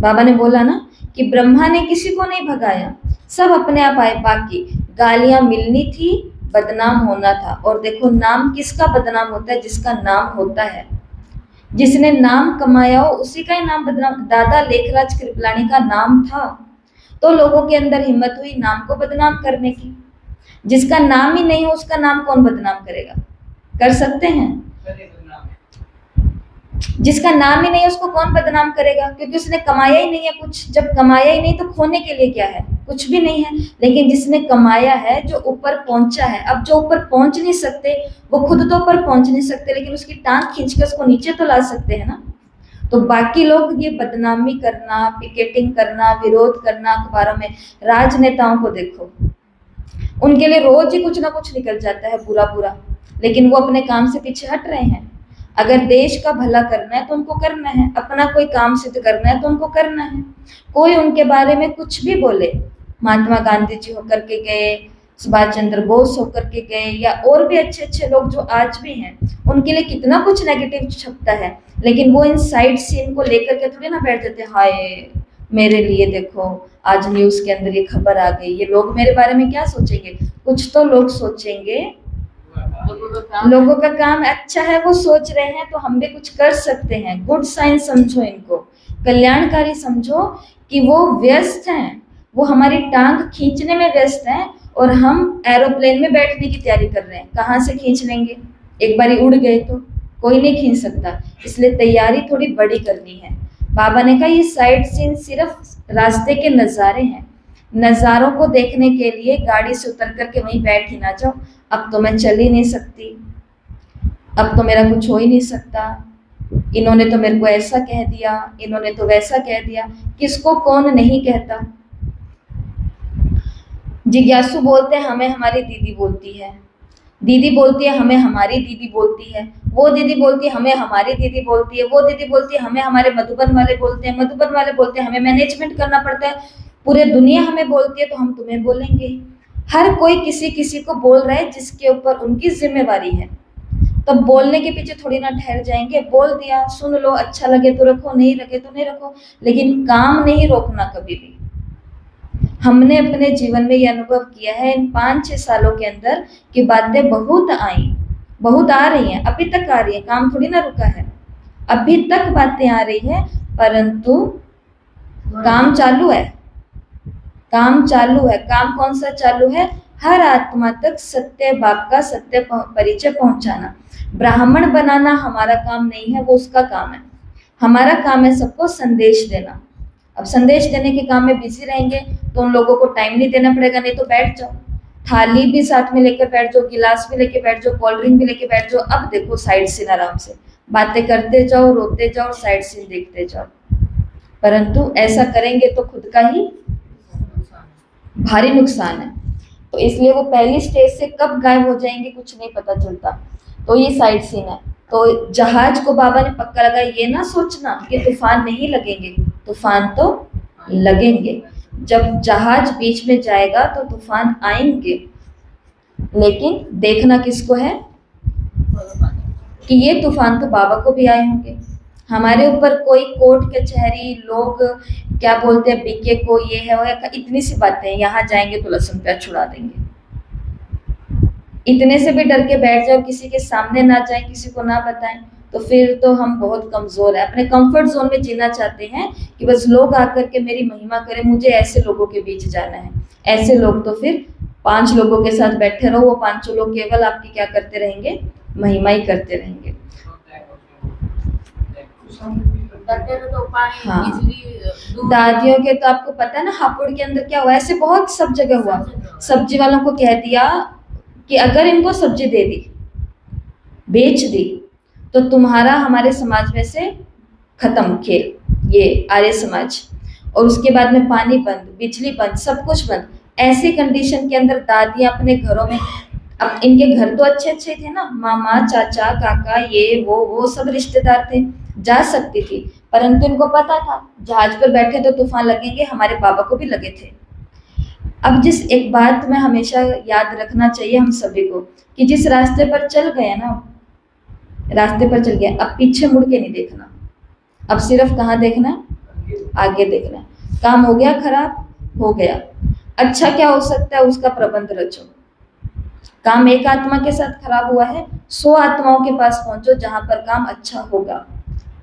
बाबा ने बोला ना कि ब्रह्मा ने किसी को नहीं भगाया, सब अपने आप आए। बाकी गालियां मिलनी थी, बदनाम होना था। और देखो नाम किसका बदनाम होता है, जिसका नाम होता है। जिसने नाम कमाया हो उसी का ही नाम बदनाम। दादा लेखराज कृपलानी का नाम था तो लोगों के अंदर हिम्मत हुई नाम को बदनाम करने की। जिसका नाम ही नहीं हो उसका नाम कौन बदनाम करेगा? कर सकते हैं? जिसका नाम ही नहीं है उसको कौन बदनाम करेगा? क्योंकि उसने कमाया ही नहीं है कुछ। जब कमाया ही नहीं तो खोने के लिए क्या है? कुछ भी नहीं है। लेकिन जिसने कमाया है, जो ऊपर पहुंचा है, अब जो ऊपर पहुंच नहीं सकते वो खुद तो ऊपर पहुंच नहीं सकते, लेकिन उसकी टांग खींच के उसको नीचे तो ला सकते हैं ना। तो बाकी लोग ये बदनामी करना, पिकेटिंग करना, विरोध करना, अखबारों में राजनेताओं को देखो, उनके लिए रोज ही कुछ ना कुछ निकल जाता है पूरा पूरा, लेकिन वो अपने काम से पीछे हट रहे हैं। अगर देश का भला करना है तो उनको करना है, अपना कोई काम सिद्ध करना है तो उनको करना है। कोई उनके बारे में कुछ भी बोले, महात्मा गांधी जी होकर के गए, सुभाष चंद्र बोस होकर के गए, या और भी अच्छे अच्छे लोग जो आज भी हैं, उनके लिए कितना कुछ नेगेटिव छपता है, लेकिन वो इन साइड सीन को लेकर के थोड़ी ना बैठ जाते, हाय मेरे लिए देखो आज न्यूज के अंदर ये खबर आ गई, ये लोग मेरे बारे में क्या सोचेंगे? कुछ तो लोग सोचेंगे। लोगों का काम अच्छा है, वो सोच रहे हैं तो हम भी कुछ कर सकते हैं। गुड साइन समझो इनको, कल्याणकारी समझो कि वो व्यस्त हैं, वो हमारी टांग खींचने में व्यस्त हैं, और हम एरोप्लेन में बैठने की तैयारी कर रहे हैं। कहाँ से खींच लेंगे? एक बारी उड़ गए तो कोई नहीं खींच सकता, इसलिए तैयारी थोड़ी बड़ी करनी है। बाबा ने कहा ये साइड सीन सिर्फ रास्ते के नज़ारे हैं, नज़ारों को देखने के लिए गाड़ी से उतर करके वहीं बैठ ही ना जाओ, अब तो मैं चल ही नहीं सकती, अब तो मेरा कुछ हो ही नहीं सकता, इन्होंने तो मेरे को ऐसा कह दिया, इन्होंने तो वैसा कह दिया। किसको कौन नहीं कहता। जिज्ञासु बोलते हैं हमें हमारी दीदी बोलती है, दीदी बोलती है हमें हमारी दीदी बोलती है, वो दीदी बोलती है हमें हमारी दीदी बोलती है, वो दीदी बोलती है हमें हमारे मधुबन वाले बोलते हैं, मधुबन वाले बोलते हैं हमें मैनेजमेंट करना पड़ता है, पूरे दुनिया हमें बोलती है तो हम तुम्हें बोलेंगे। हर कोई किसी किसी को बोल रहा है जिसके ऊपर उनकी जिम्मेवारी है। तब बोलने के पीछे थोड़ी ना ठहर जाएंगे, बोल दिया सुन लो, अच्छा लगे तो रखो, नहीं लगे तो नहीं रखो, लेकिन काम नहीं रोकना कभी भी। हमने अपने जीवन में ये अनुभव किया है इन 5-6 सालों के अंदर कि बातें बहुत आई, बहुत आ रही हैं, अभी तक आ रही है, काम थोड़ी ना रुका है, अभी तक बातें आ रही है, परंतु काम चालू है, काम चालू है। काम कौन सा चालू है? हर आत्मा तक सत्य बाप का सत्य परिचय पहुंचाना। ब्राह्मण बनाना हमारा काम नहीं है, वो उसका काम है। हमारा काम है सबको संदेश देना। अब संदेश देने के काम में बिजी रहेंगे तो उन लोगों को टाइम नहीं देना पड़ेगा, नहीं तो बैठ जाओ, थाली भी साथ में लेकर बैठ जाओ, गिलास भी लेके बैठ जाओ, कोल्ड ड्रिंक भी लेके बैठ जाओ। अब देखो साइड सीन आराम से बातें करते जाओ, रोते जाओ, साइड सीन देखते जाओ। परंतु ऐसा करेंगे तो खुद का ही भारी नुकसान है। तो इसलिए वो पहली स्टेज से कब गायब हो जाएंगे कुछ नहीं पता चलता। तो ये साइड सीन है। तो जहाज को बाबा ने पक्का लगाया, ये ना सोचना कि तूफान नहीं लगेंगे, तूफान तो लगेंगे। जब जहाज बीच में जाएगा तो तूफान आएंगे, लेकिन देखना किसको है कि ये तूफान तो बाबा को भी आए होंगे। हमारे ऊपर कोई कोर्ट कचहरी, लोग क्या बोलते हैं, बीके को ये है वो है, इतनी सी बातें हैं, यहाँ जाएंगे तो लहसुन प्याज छुड़ा देंगे, इतने से भी डर के बैठ जाओ, किसी के सामने ना जाए, किसी को ना बताएं, तो फिर तो हम बहुत कमजोर है। अपने कंफर्ट जोन में जीना चाहते हैं कि बस लोग आकर के मेरी महिमा करें, मुझे ऐसे लोगों के बीच जाना है। ऐसे लोग तो फिर 5 लोगों के साथ बैठे रहो, वो 5 लोग केवल आपकी क्या करते रहेंगे, महिमा ही करते रहेंगे। हाँ, दादियों के तो आपको पता है ना, हापुड़ के अंदर क्या हुआ, ऐसे बहुत सब जगह हुआ। सब्जी वालों को कह दिया कि अगर इनको सब्जी दे दी, बेच दी, तो तुम्हारा हमारे समाज में से खत्म खेल, ये आर्य समाज। और उसके बाद में पानी बंद, बिजली बंद, सब कुछ बंद। ऐसी कंडीशन के अंदर दादियां अपने घरों में, अब इनके घर तो अच्छे अच्छे थे ना, मामा चाचा काका ये वो सब रिश्तेदार थे, जा सकती थी, परंतु इनको पता था जहाज पर बैठे तो तूफान लगेंगे, हमारे बाबा को भी लगे थे। अब जिस एक बात में हमेशा याद रखना चाहिए हम सभी को कि जिस रास्ते पर चल गए ना, रास्ते पर चल गया, अब पीछे मुड़ के नहीं देखना, अब सिर्फ कहाँ देखना है, आगे देखना है। काम हो गया खराब, हो गया, अच्छा क्या हो सकता है उसका प्रबंध रचो। काम एक आत्मा के साथ खराब हुआ है, 100 आत्माओं के पास पहुंचो जहां पर काम अच्छा होगा,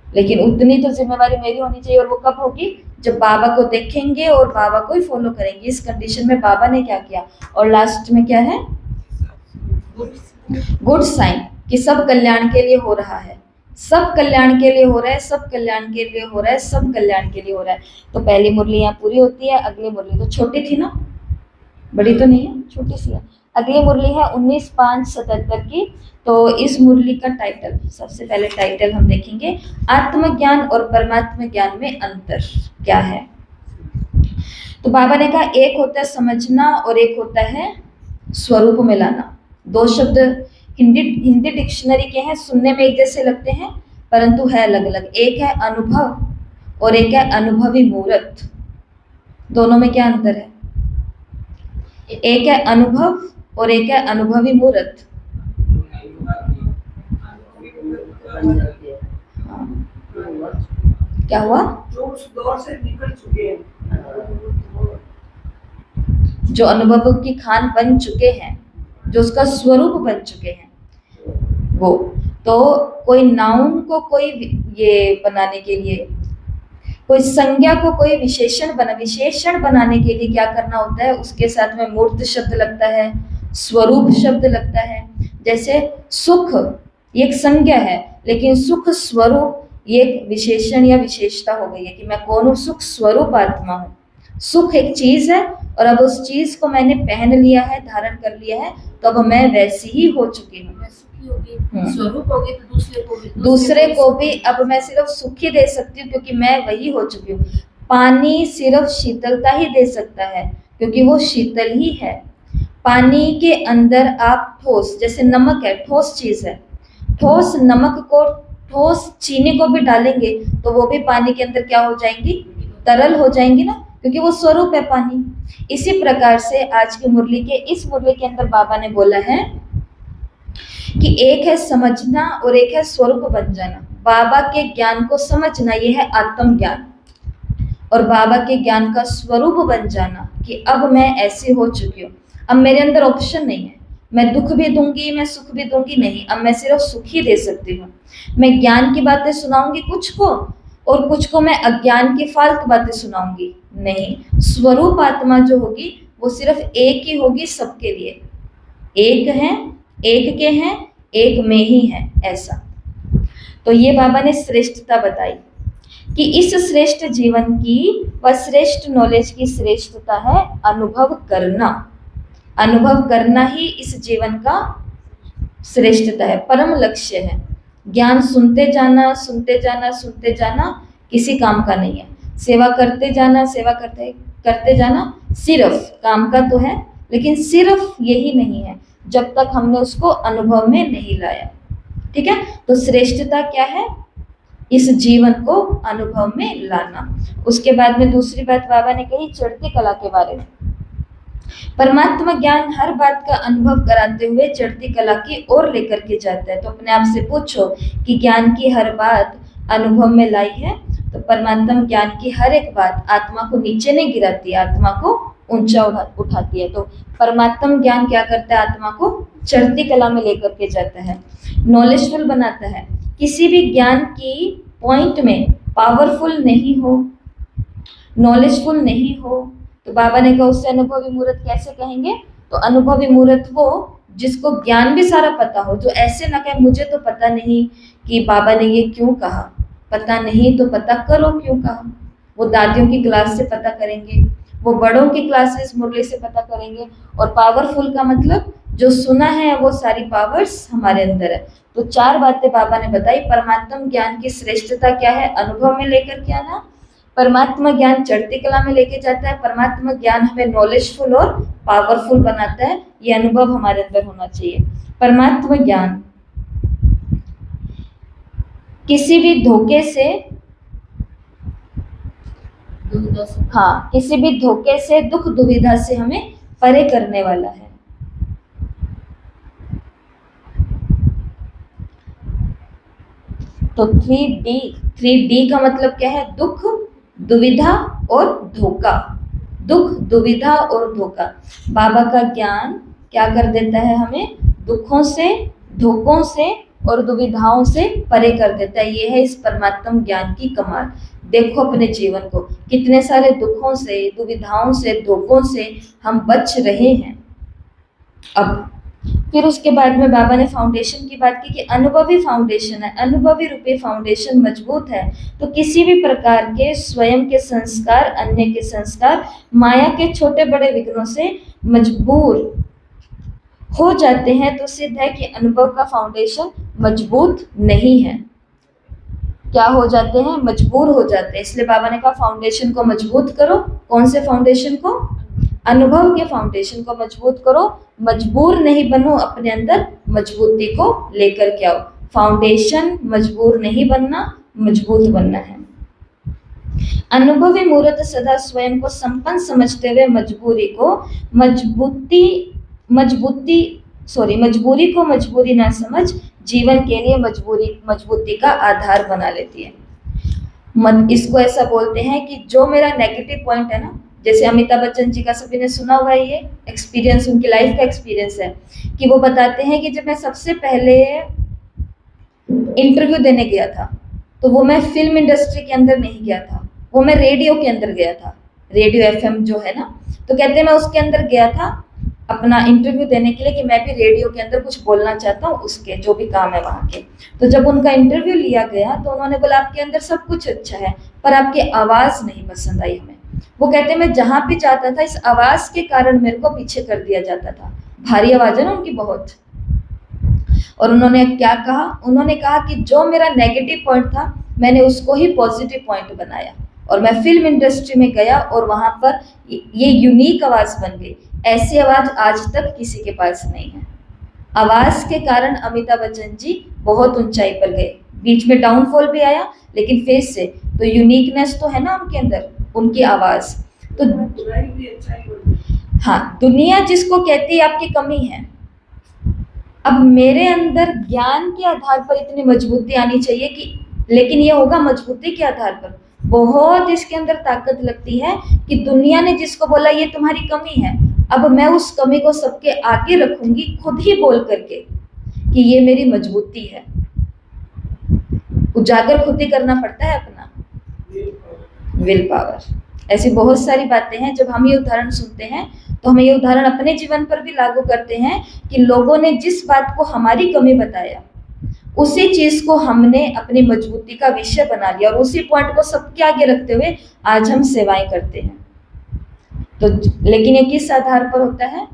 लेकिन उतनी तो जिम्मेवारी मेरी होनी चाहिए। और वो कब होगी, जब बाबा को देखेंगे और बाबा को ही फॉलो करेंगे। इस कंडीशन में बाबा ने क्या किया, और लास्ट में क्या है, गुड साइन, कि सब कल्याण के लिए हो रहा है, सब कल्याण के लिए हो रहा है, सब कल्याण के लिए हो रहा है, सब कल्याण के लिए हो रहा है। तो पहली मुरली यहाँ पूरी होती है, अगली मुरली तो छोटी थी ना, बड़ी तो नहीं है, छोटी सी है। अगली मुरली है 19/5/77 की। तो इस मुरली का टाइटल, सबसे पहले टाइटल हम देखेंगे, आत्मज्ञान और परमात्मा ज्ञान में अंतर क्या है। तो बाबा ने कहा एक होता है समझना और एक होता है स्वरूप में लाना। 2 शब्द हिंदी डिक्शनरी के हैं, सुनने में एक जैसे लगते हैं परंतु है अलग अलग। एक है अनुभव और एक है अनुभवी मूर्त। दोनों में क्या अंतर है, एक है अनुभव और एक है अनुभवी मूर्त। क्या हुआ, जो उस दौर से निकल चुके हैं, जो अनुभव की खान बन चुके हैं, जो उसका स्वरूप बन चुके हैं, वो तो कोई नाउन को कोई ये बनाने के लिए, कोई संज्ञा को कोई विशेषण बनाने के लिए क्या करना होता है, उसके साथ में मूर्त शब्द लगता है, स्वरूप शब्द लगता है। जैसे सुख ये एक संज्ञा है, लेकिन सुख स्वरूप ये एक विशेषण या विशेषता हो गई है कि मैं कौन हूँ, सुख स्वरूप आत्मा हूँ। सुख एक चीज है और अब उस चीज को मैंने पहन लिया है, धारण कर लिया है, तो अब मैं वैसी ही हो चुकी हूँ। मैं सुखी होगी, स्वरूप होगी, तो दूसरे को भी अब मैं सिर्फ सुख ही दे सकती हूँ क्योंकि मैं वही हो चुकी हूँ। पानी सिर्फ शीतलता ही दे सकता है क्योंकि वो शीतल ही है। पानी के अंदर आप ठोस, जैसे नमक है, ठोस चीज है, ठोस नमक को, ठोस चीनी को भी डालेंगे तो वो भी पानी के अंदर क्या हो जाएंगी, तरल हो जाएंगी ना, क्योंकि वो स्वरूप है पानी। इसी प्रकार से आज की मुरली के, इस मुरली के अंदर बाबा ने बोला है कि एक है समझना और एक है स्वरूप बन जाना। बाबा के ज्ञान को समझना, ये है आत्म ज्ञान, और बाबा के ज्ञान का स्वरूप बन जाना कि अब मैं ऐसी हो चुकी हूँ, अब मेरे अंदर ऑप्शन नहीं है, मैं दुख भी दूंगी, मैं सुख भी दूंगी, नहीं, अब मैं सिर्फ सुख ही दे सकती हूँ। मैं ज्ञान की बातें सुनाऊंगी कुछ को, और कुछ को मैं अज्ञान की फालतू बातें सुनाऊंगी, नहीं। स्वरूप आत्मा जो होगी वो सिर्फ एक ही होगी सबके लिए, एक है, एक के हैं, एक में ही है, ऐसा। तो ये बाबा ने श्रेष्ठता बताई कि इस श्रेष्ठ जीवन की व श्रेष्ठ नॉलेज की श्रेष्ठता है अनुभव करना। अनुभव करना ही इस जीवन का श्रेष्ठता है, परम लक्ष्य है। ज्ञान सुनते जाना, सुनते जाना, सुनते जाना किसी काम का नहीं है। सेवा करते जाना, सेवा करते करते जाना सिर्फ काम का तो है, लेकिन सिर्फ यही नहीं है जब तक हमने उसको अनुभव में नहीं लाया। ठीक है, तो श्रेष्ठता क्या है, इस जीवन को अनुभव में लाना। उसके बाद में दूसरी बात बाबा ने कही चढ़ती कला के बारे में। परमात्मा ज्ञान हर बात का अनुभव कराते हुए चढ़ती कला की ओर लेकर के जाता है। तो अपने आप से पूछो कि ज्ञान की हर बात अनुभव में लाई है, तो परमात्मा ज्ञान की हर एक बात आत्मा को नीचे नहीं गिराती, आत्मा को ऊंचा उठाती है। तो परमात्मा ज्ञान क्या करता है, आत्मा को चढ़ती कला में लेकर के जाता है, नॉलेजफुल बनाता है। किसी भी ज्ञान की पॉइंट में पावरफुल नहीं हो, नॉलेजफुल नहीं हो, तो बाबा ने कहा उससे अनुभवी मूर्त कैसे कहेंगे, तो अनुभवी मूर्त वो जिसको ज्ञान भी सारा पता हो, जो ऐसे ना कहे मुझे तो पता नहीं कि बाबा ने ये क्यों कहा, पता नहीं तो पता करो क्यों कहा। वो दादियों की क्लास से पता करेंगे, वो बड़ों की क्लासेस मुरली से पता करेंगे, और पावरफुल का मतलब जो सुना है वो सारी पावर्स हमारे अंदर है। तो चार बातें बाबा ने बताई। परमात्मा ज्ञान की श्रेष्ठता क्या है, अनुभव में लेकर के आना। परमात्मा ज्ञान चढ़ती कला में लेके जाता है। परमात्मा ज्ञान हमें नॉलेजफुल और पावरफुल बनाता है, ये अनुभव हमारे अंदर होना चाहिए। परमात्मा ज्ञान किसी भी धोखे से, हाँ, किसी भी धोखे से, दुख दुविधा से हमें परे करने वाला है। तो 3D का मतलब क्या है, दुख, दुविधा और धोखा। दुख, दुविधा और धोखा। बाबा का ज्ञान क्या कर देता है, हमें दुखों से, धोखों से और दुविधाओं से परे कर देता है। ये है इस परमात्मा ज्ञान की कमाल। देखो अपने जीवन को, कितने सारे दुखों से, दुविधाओं से, धोखों से हम बच रहे हैं। अब फिर उसके बाद में बाबा ने फाउंडेशन की बात की कि अनुभवी फाउंडेशन है, अनुभवी रूपी फाउंडेशन मजबूत है तो किसी भी प्रकार के स्वयं के संस्कार, अन्य के संस्कार, माया के छोटे बड़े विघ्नों से मजबूर हो जाते हैं। तो सिद्ध है कि अनुभव का फाउंडेशन मजबूत नहीं है। क्या हो जाते हैं, मजबूर हो जाते हैं। इसलिए बाबा ने कहा फाउंडेशन को मजबूत करो। कौन से फाउंडेशन को, अनुभव के फाउंडेशन को मजबूत करो। मजबूर नहीं बनो, अपने अंदर मजबूती को लेकर के आओ। फाउंडेशन मजबूर नहीं बनना, मजबूत बनना है। अनुभवी मूर्त सदा स्वयं को संपन्न समझते हुए मजबूरी को मजबूरी ना समझ जीवन के लिए मजबूती का आधार बना लेती है। इसको ऐसा बोलते हैं कि जो मेरा नेगेटिव पॉइंट है ना, जैसे अमिताभ बच्चन जी का सभी ने सुना हुआ है, ये एक्सपीरियंस उनकी लाइफ का एक्सपीरियंस है कि वो बताते हैं कि जब मैं सबसे पहले इंटरव्यू देने गया था तो वो मैं फिल्म इंडस्ट्री के अंदर नहीं गया था, वो मैं रेडियो के अंदर गया था, रेडियो FM जो है ना। तो कहते हैं मैं उसके अंदर गया था अपना इंटरव्यू देने के लिए कि मैं भी रेडियो के अंदर कुछ बोलना चाहता हूँ, उसके जो भी काम है वहाँ के। तो जब उनका इंटरव्यू लिया गया तो उन्होंने बोला आपके अंदर सब कुछ अच्छा है पर आपकी आवाज़ नहीं पसंद आई हमें। वो कहते मैं जहां भी जाता था इस आवाज के कारण मेरे को पीछे कर दिया जाता था। भारी आवाज है ना उनकी बहुत। और उन्होंने क्या कहा, उन्होंने कहा कि जो मेरा नेगेटिव पॉइंट था मैंने उसको ही पॉजिटिव पॉइंट बनाया और मैं फिल्म इंडस्ट्री में गया और वहां पर ये यूनिक आवाज बन गई। ऐसी आवाज आज तक किसी के पास नहीं है। आवाज के कारण अमिताभ बच्चन जी बहुत ऊंचाई पर गए। बीच में डाउनफॉल भी आया लेकिन फिर से तो यूनिकनेस तो है ना उनके अंदर, उनकी आवाज। तो बुराई भी अच्छाई बन हाँ, दुनिया जिसको कहती है आपकी कमी है, अब मेरे अंदर ज्ञान के आधार पर इतनी मजबूती आनी चाहिए कि, लेकिन ये होगा मजबूती के आधार पर। बहुत इसके अंदर ताकत लगती है कि दुनिया ने जिसको बोला ये तुम्हारी कमी है, अब मैं उस कमी को सबके आगे रखूंगी खुद ही बोल करके कि ये मेरी मजबूती है। उजागर खुद ही करना पड़ता है अपना विल पावर। ऐसी बहुत सारी बातें हैं। जब हम ये उदाहरण सुनते हैं तो हम ये उदाहरण अपने जीवन पर भी लागू करते हैं कि लोगों ने जिस बात को हमारी कमी बताया उसी चीज को हमने अपनी मजबूती का विषय बना लिया और उसी पॉइंट को सबके आगे रखते हुए आज हम सेवाएं करते हैं। तो लेकिन ये किस आधार पर होता है?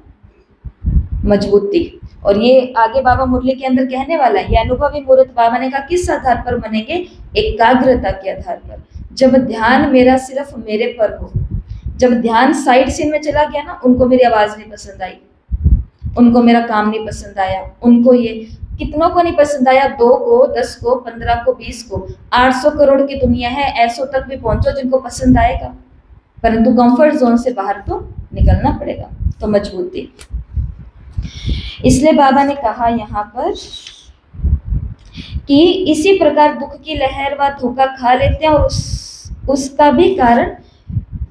मजबूती। और ये आगे बाबा मुरली के अंदर कहने वाला है, ये अनुभवी मुहूर्त बाबा ने कहा किस आधार पर बनेंगे? एकाग्रता के आधार पर। जब ध्यान मेरा सिर्फ मेरे पर हो, जब ध्यान साइड सीन में चला गया ना, उनको मेरी आवाज नहीं पसंद आई, उनको मेरा काम नहीं पसंद आया, उनको ये कितनों को नहीं पसंद आया, 2 को, 10 को, 15 को, 20 को, 800 करोड़ की दुनिया है, ऐसों तक भी पहुंचो जिनको पसंद आएगा, परंतु कंफर्ट जोन से बाहर तो निकलना पड़ेगा। तो मजबूती। इसलिए बाबा ने कहा यहाँ पर कि इसी प्रकार दुख की लहर व धोखा खा लेते हैं और उसका भी कारण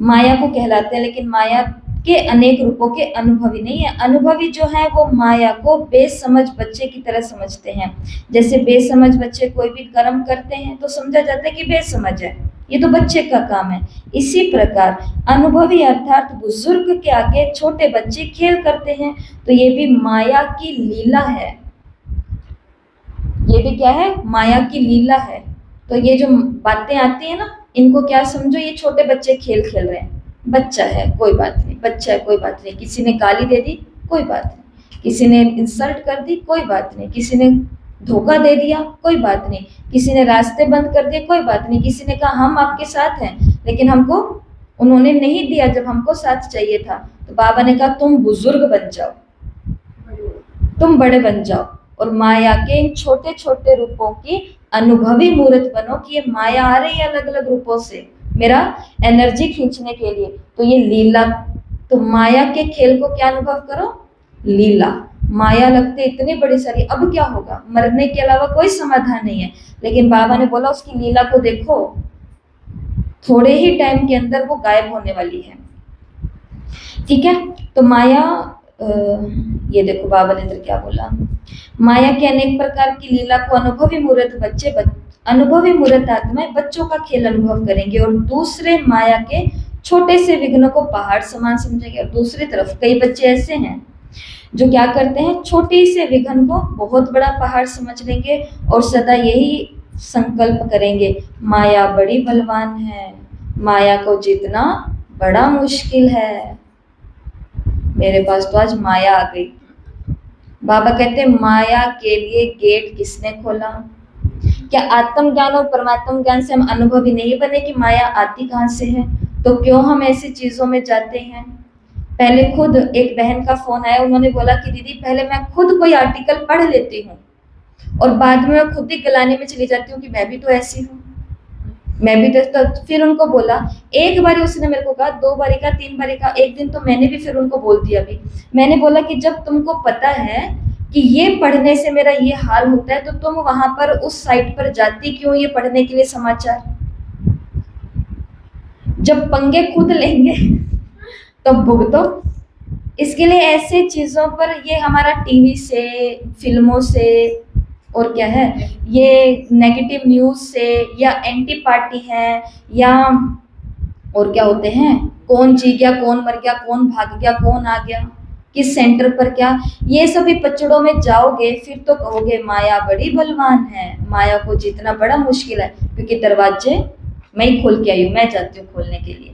माया को कहलाते हैं, लेकिन माया के अनेक रूपों के अनुभवी नहीं है। अनुभवी जो है वो माया को बेसमझ बच्चे की तरह समझते हैं। जैसे बेसमझ बच्चे कोई भी कर्म करते हैं तो समझा जाता है कि बेसमझ है, ये तो बच्चे का काम है। इसी प्रकार अनुभवी अर्थात बुजुर्ग के आगे छोटे बच्चे खेल करते हैं, तो ये भी माया की लीला है। ये भी क्या है? माया की लीला है। तो ये जो बातें आती है ना, इनको क्या समझो, ये छोटे बच्चे खेल खेल रहे हैं। बच्चा है कोई बात नहीं, बच्चा है कोई बात नहीं, किसी ने गाली दे दी कोई बात नहीं, किसी ने इंसल्ट कर दी कोई बात नहीं, किसी ने धोखा दे दिया कोई बात नहीं, किसी ने रास्ते बंद कर दिए कोई बात नहीं, किसी ने कहा हम आपके साथ हैं लेकिन हमको उन्होंने नहीं दिया जब हमको साथ चाहिए था। तो बाबा ने कहा तुम बुजुर्ग बन जाओ, तुम बड़े बन जाओ और माया के इन छोटे छोटे रूपों की अनुभवी मूर्त बनो कि ये माया आ रही है अलग अलग रूपों से मेरा एनर्जी खींचने के लिए। तो ये लीला, तो माया के खेल को क्या अनुभव करो? लीला। माया लगते इतनी बड़ी सारी, अब क्या होगा? मरने के अलावा कोई समाधान नहीं है, लेकिन बाबा ने बोला उसकी लीला को देखो, थोड़े ही टाइम के अंदर वो गायब होने वाली है। ठीक है, तो माया ये देखो बाबा ने इधर क्या बोला, माया के अनेक प्रकार की लीला को अनुभवी मूर्त बच्चे अनुभवी मूर्त आत्माएं बच्चों का खेल अनुभव करेंगे और दूसरे माया के छोटे से विघ्नों को पहाड़ समान समझेंगे। और दूसरी तरफ कई बच्चे ऐसे हैं जो क्या करते हैं, छोटे से विघ्न को बहुत बड़ा पहाड़ समझ लेंगे और सदा यही संकल्प करेंगे, माया बड़ी बलवान है, माया को जीतना बड़ा मुश्किल है, मेरे पास तो आज माया आ गई। बाबा कहते हैं माया के लिए गेट किसने खोला? क्या आत्मज्ञान और परमात्म ज्ञान से हम अनुभवी नहीं बने कि माया आती कहाँ से है? तो क्यों हम ऐसी चीजों में जाते हैं? पहले खुद एक बहन का फोन आया, उन्होंने बोला कि दीदी पहले मैं खुद कोई आर्टिकल पढ़ लेती हूँ और बाद में मैं खुद ही गलाने में चली जाती हूँ कि मैं भी तो ऐसी हूँ, मैं भी तो फिर उनको बोला, एक बारी उसने मेरे को कहा, 2 बारी कहा, 3 बारी कहा, एक दिन तो मैंने भी फिर उनको बोल दिया भी। मैंने बोला कि जब तुमको पता है कि ये पढ़ने से मेरा ये हाल होता है तो तुम वहां पर उस साइट पर जाती क्यों ये पढ़ने के लिए समाचार? जब पंगे खुद लेंगे तो भुगतो। इसके लिए ऐसे चीजों पर, ये हमारा टीवी से, फिल्मों से, और क्या है, ये नेगेटिव न्यूज से, या एंटी पार्टी है, या और क्या होते हैं, कौन जी गया, कौन मर गया, कौन भाग गया, कौन आ गया, किस सेंटर पर क्या, ये सभी पचड़ों में जाओगे फिर तो कहोगे माया बड़ी बलवान है, माया को जीतना बड़ा मुश्किल है, क्योंकि दरवाजे मैं ही खोल के आई हूँ, मैं जाती हूँ खोलने के लिए।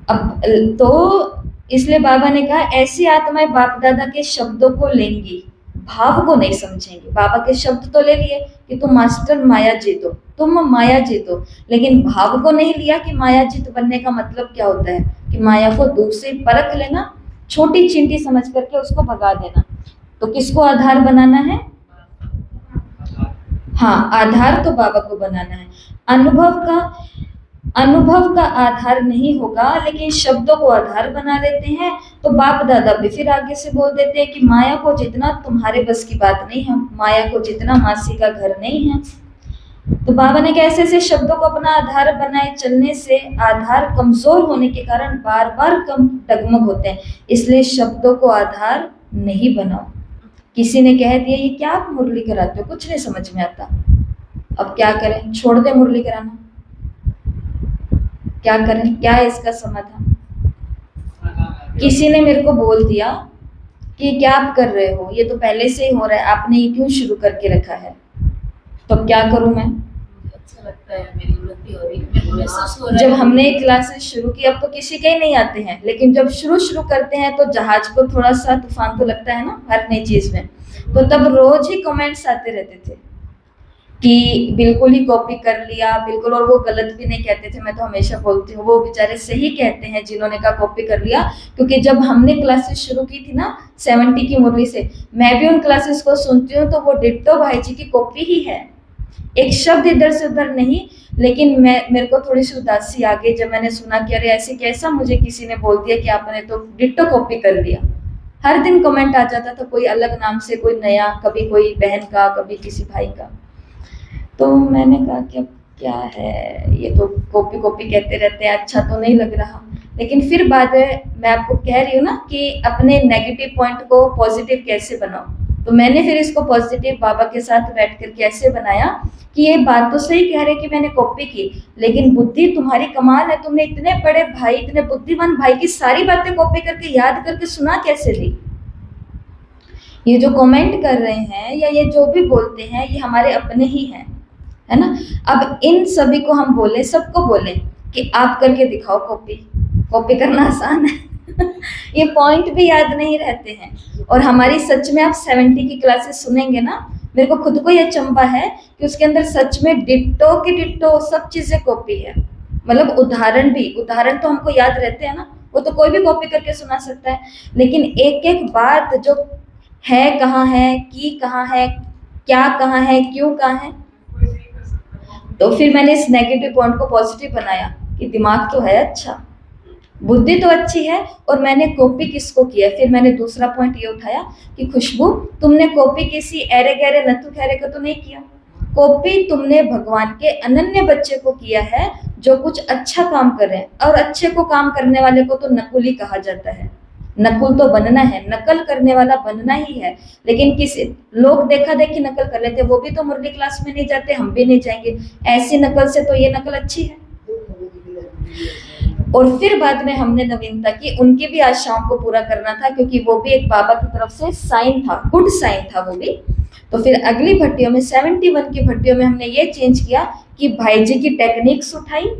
अब तो इसलिए बाबा ने कहा ऐसी आत्माएं बाप दादा के शब्दों को लेंगी, भाव को नहीं समझेंगी। बाबा के शब्द तो ले लिए कि तुम मास्टर माया जीतो, तुम माया जीतो, लेकिन भाव को नहीं लिया कि माया जीत बनने का मतलब क्या होता है, कि माया को दूर से परख लेना, छोटी चींटी समझ करके उसको भगा देना। तो किसको आधार बनाना है? हाँ, आधार तो बाबा को बनाना है। अनुभव का आधार नहीं होगा, लेकिन शब्दों को आधार बना लेते हैं। तो बाप दादा भी फिर आगे से बोल देते हैं कि माया को जितना तुम्हारे बस की बात नहीं है, माया को जितना मासी का घर नहीं है। तो बाबा ने कैसे ऐसे शब्दों को अपना आधार बनाए चलने से आधार कमजोर होने के कारण बार बार कम डगमग होते हैं। इसलिए शब्दों को आधार नहीं बनाओ। किसी ने कह दिया ये क्या आप मुरली कराते हो, कुछ नहीं समझ में आता, अब क्या करें, छोड़ दे मुरली कराना, क्या करें, क्या है इसका समाधान? किसी ने मेरे को बोल दिया कि क्या आप कर रहे हो, ये तो पहले से ही हो रहा है, आपने ये क्यों शुरू करके रखा है, तो अब क्या करूं मैं? अच्छा लगता है, मेरी उन्नति हो रही है, मेरे को महसूस हो रहा है। जब हमने क्लासेस शुरू की, अब तो किसी के ही नहीं आते हैं, लेकिन जब शुरू करते हैं तो जहाज को थोड़ा सा तूफान तो लगता है ना हर नई चीज में। तो तब रोज ही कमेंट्स आते रहते थे कि बिल्कुल ही कॉपी कर लिया, बिल्कुल, और वो गलत भी नहीं कहते थे। मैं तो हमेशा बोलती हूँ वो बेचारे सही कहते हैं जिन्होंने कहा कॉपी कर लिया, क्योंकि जब हमने क्लासेस शुरू की थी ना 70 की मुरली से, मैं भी उन क्लासेस को सुनती हूँ तो वो डिट्टो भाई जी की कॉपी ही है, एक शब्द इधर से उधर नहीं। लेकिन मेरे को थोड़ी सी उदासी आ गई जब मैंने सुना कि अरे ऐसे कैसा, मुझे किसी ने बोल दिया कि आपने तो डिट्टो कॉपी कर लिया। हर दिन कमेंट आ जाता था कोई अलग नाम से, कोई नया, कभी कोई बहन का, कभी किसी भाई का। तो मैंने कहा कि अब क्या है, ये तो कॉपी कहते रहते हैं, अच्छा तो नहीं लग रहा। लेकिन फिर बाद में मैं आपको कह रही हूँ ना कि अपने नेगेटिव पॉइंट को पॉजिटिव कैसे बनाओ, तो मैंने फिर इसको पॉजिटिव बाबा के साथ बैठ कर कैसे बनाया कि ये बात तो सही कह रहे कि मैंने कॉपी की, लेकिन बुद्धि तुम्हारी कमाल है, तुमने इतने बड़े भाई, इतने बुद्धिमान भाई की सारी बातें कॉपी करके याद करके सुना कैसे ली। ये जो कमेंट कर रहे हैं या ये जो भी बोलते हैं ये हमारे अपने ही हैं, है ना। अब इन सभी को हम बोले, सबको बोले कि आप करके दिखाओ कॉपी करना आसान है ये पॉइंट भी याद नहीं रहते हैं। और हमारी सच में आप 70 की क्लासेस सुनेंगे ना, मेरे को खुद को ये अचंभा है कि उसके अंदर सच में डिट्टो की डिट्टो सब चीजें कॉपी है। मतलब उदाहरण तो हमको याद रहते हैं ना, वो तो कोई भी कॉपी करके सुना सकता है, लेकिन एक एक बात जो है कहाँ है, की कहाँ है, क्या कहाँ है, क्यों कहाँ है। तो फिर मैंने इस नेगेटिव पॉइंट को पॉजिटिव बनाया कि दिमाग तो है अच्छा, बुद्धि तो अच्छी है, और मैंने कॉपी किसको किया। फिर मैंने दूसरा पॉइंट ये उठाया कि खुशबू, तुमने कॉपी किसी ऐरे गहरे नथु खैरे को तो नहीं किया, कॉपी तुमने भगवान के अनन्य बच्चे को किया है जो कुछ अच्छा काम कर रहे हैं। और अच्छे को काम करने वाले को तो नकुली कहा जाता है। नकुल तो बनना है, नकल करने वाला बनना ही है। लेकिन किसी लोग देखा देखी नकल कर लेते, वो भी तो मुरली क्लास में नहीं जाते, हम भी नहीं जाएंगे। ऐसी नकल से तो ये नकल अच्छी है। और फिर बाद में हमने नवीनता की, उनकी भी आशाओं को पूरा करना था, क्योंकि वो भी एक बाबा की तरफ से साइन था, गुड साइन था वो भी। तो फिर अगली भट्टियों में 71 की भट्टियों में हमने ये चेंज किया कि भाई जी की टेक्निक्स उठाई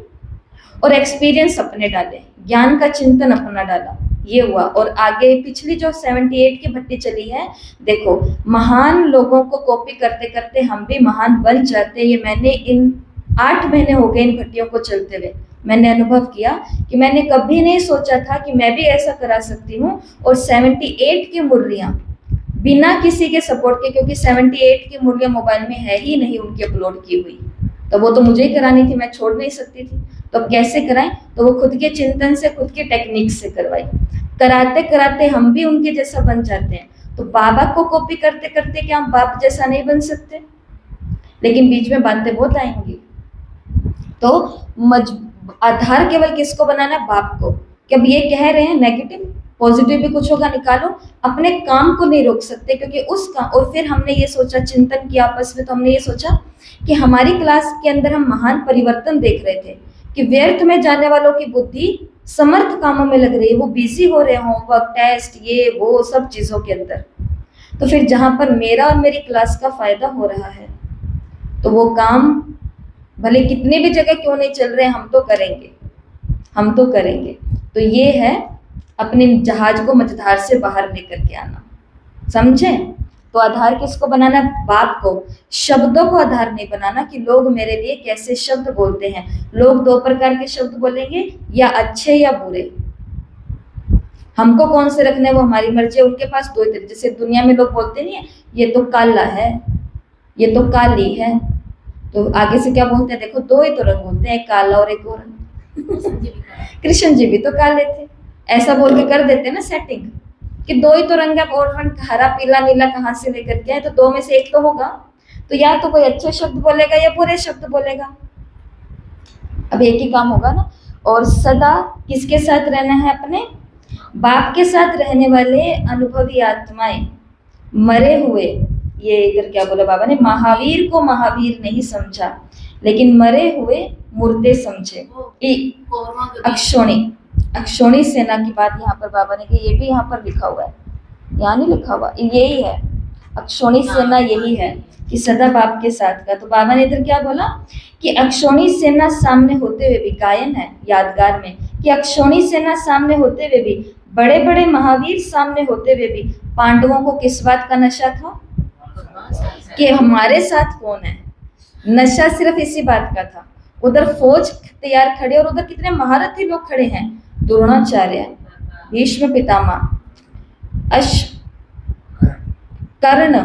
और एक्सपीरियंस अपने डाले, ज्ञान का चिंतन अपना डाला, ये हुआ। और आगे पिछली जो 78 की भट्टी चली है, देखो महान लोगों को कॉपी करते करते हम भी महान बन जाते। ये मैंने इन 8 महीने हो गए इन भट्टियों को चलते हुए, मैंने अनुभव किया कि मैंने कभी नहीं सोचा था कि मैं भी ऐसा करा सकती हूँ। और 78 की मुरलियाँ बिना किसी के सपोर्ट के, क्योंकि 78 की मुरलियाँ मोबाइल में है ही नहीं उनकी अपलोड की हुई, तो वो तो मुझे ही करानी थी, मैं छोड़ नहीं सकती थी। तो अब कैसे कराएं, तो वो खुद के चिंतन से, खुद के टेक्निक से करवाई। कराते कराते हम भी उनके जैसा बन जाते हैं। तो बाबा को कॉपी करते करते क्या हम बाप जैसा नहीं बन सकते? लेकिन बीच में बातें बहुत आएंगी। तो आधार केवल किसको बनाना? बाप को। कि अब ये कह रहे हैं नेगेटिव, पॉजिटिव भी कुछ होगा निकालो, अपने काम को नहीं रोक सकते, क्योंकि उस काम। और फिर हमने ये सोचा, चिंतन किया आपस में, तो हमने ये सोचा कि हमारी क्लास के अंदर हम महान परिवर्तन देख रहे थे कि व्यर्थ में जाने वालों की बुद्धि समर्थ कामों में लग रही है, वो बिजी हो रहे हैं, होमवर्क, टेस्ट, ये वो सब चीज़ों के अंदर। तो फिर जहाँ पर मेरा और मेरी क्लास का फायदा हो रहा है, तो वो काम भले कितनी भी जगह क्यों नहीं चल रहे, हम तो करेंगे। तो ये है अपने जहाज को मझधार से बाहर लेकर के आना, समझे? तो आधार किसको बनाना? बाप को। शब्दों को आधार नहीं बनाना कि लोग मेरे लिए कैसे शब्द बोलते हैं। लोग दो प्रकार के शब्द बोलेंगे, या अच्छे या बुरे। हमको कौन से रखने वो हमारी मर्जी है। उनके पास दो ही तरीके, जैसे दुनिया में लोग बोलते नहीं है, ये तो काला है, ये तो काली है, तो आगे से क्या बोलते हैं? देखो दो ही तो रंग बोलते हैं, एक काला और एक और। कृष्ण जी भी तो काले थे, ऐसा बोल के कर देते ना सेटिंग कि दो ही तो रंग है, और रंग हरा पीला नीला कहाँ से लेकर के आए, तो दो में से एक तो होगा। तो या तो कोई अच्छे शब्द बोलेगा या बुरे शब्द बोलेगा, अब एक ही काम होगा ना। और सदा किसके साथ रहना है? अपने बाप के साथ रहने वाले अनुभवी आत्माएं, मरे हुए, ये इधर क्या बोला बाबा ने? महावीर को महावीर नहीं समझा, लेकिन मरे हुए मुर्दे समझे। अक्षोणी सेना की बात यहाँ पर बाबा ने की, ये भी यहाँ पर लिखा हुआ है, यहाँ नहीं लिखा हुआ, यही है अक्षोणी सेना, यही है कि सदा बाप के साथ का। तो बाबा ने इधर क्या बोला कि अक्षोणी सेना सामने होते हुए भी, गायन है यादगार में, कि अक्षोणी सेना सामने होते हुए भी, बड़े बड़े महावीर सामने होते हुए भी, पांडवों को किस बात का नशा था? कि हमारे साथ कौन है। नशा सिर्फ इसी बात का था। उधर फौज तैयार खड़े, और उधर कितने महारथी लोग खड़े हैं, द्रोणाचार्य, भीष्म पितामह, कर्ण,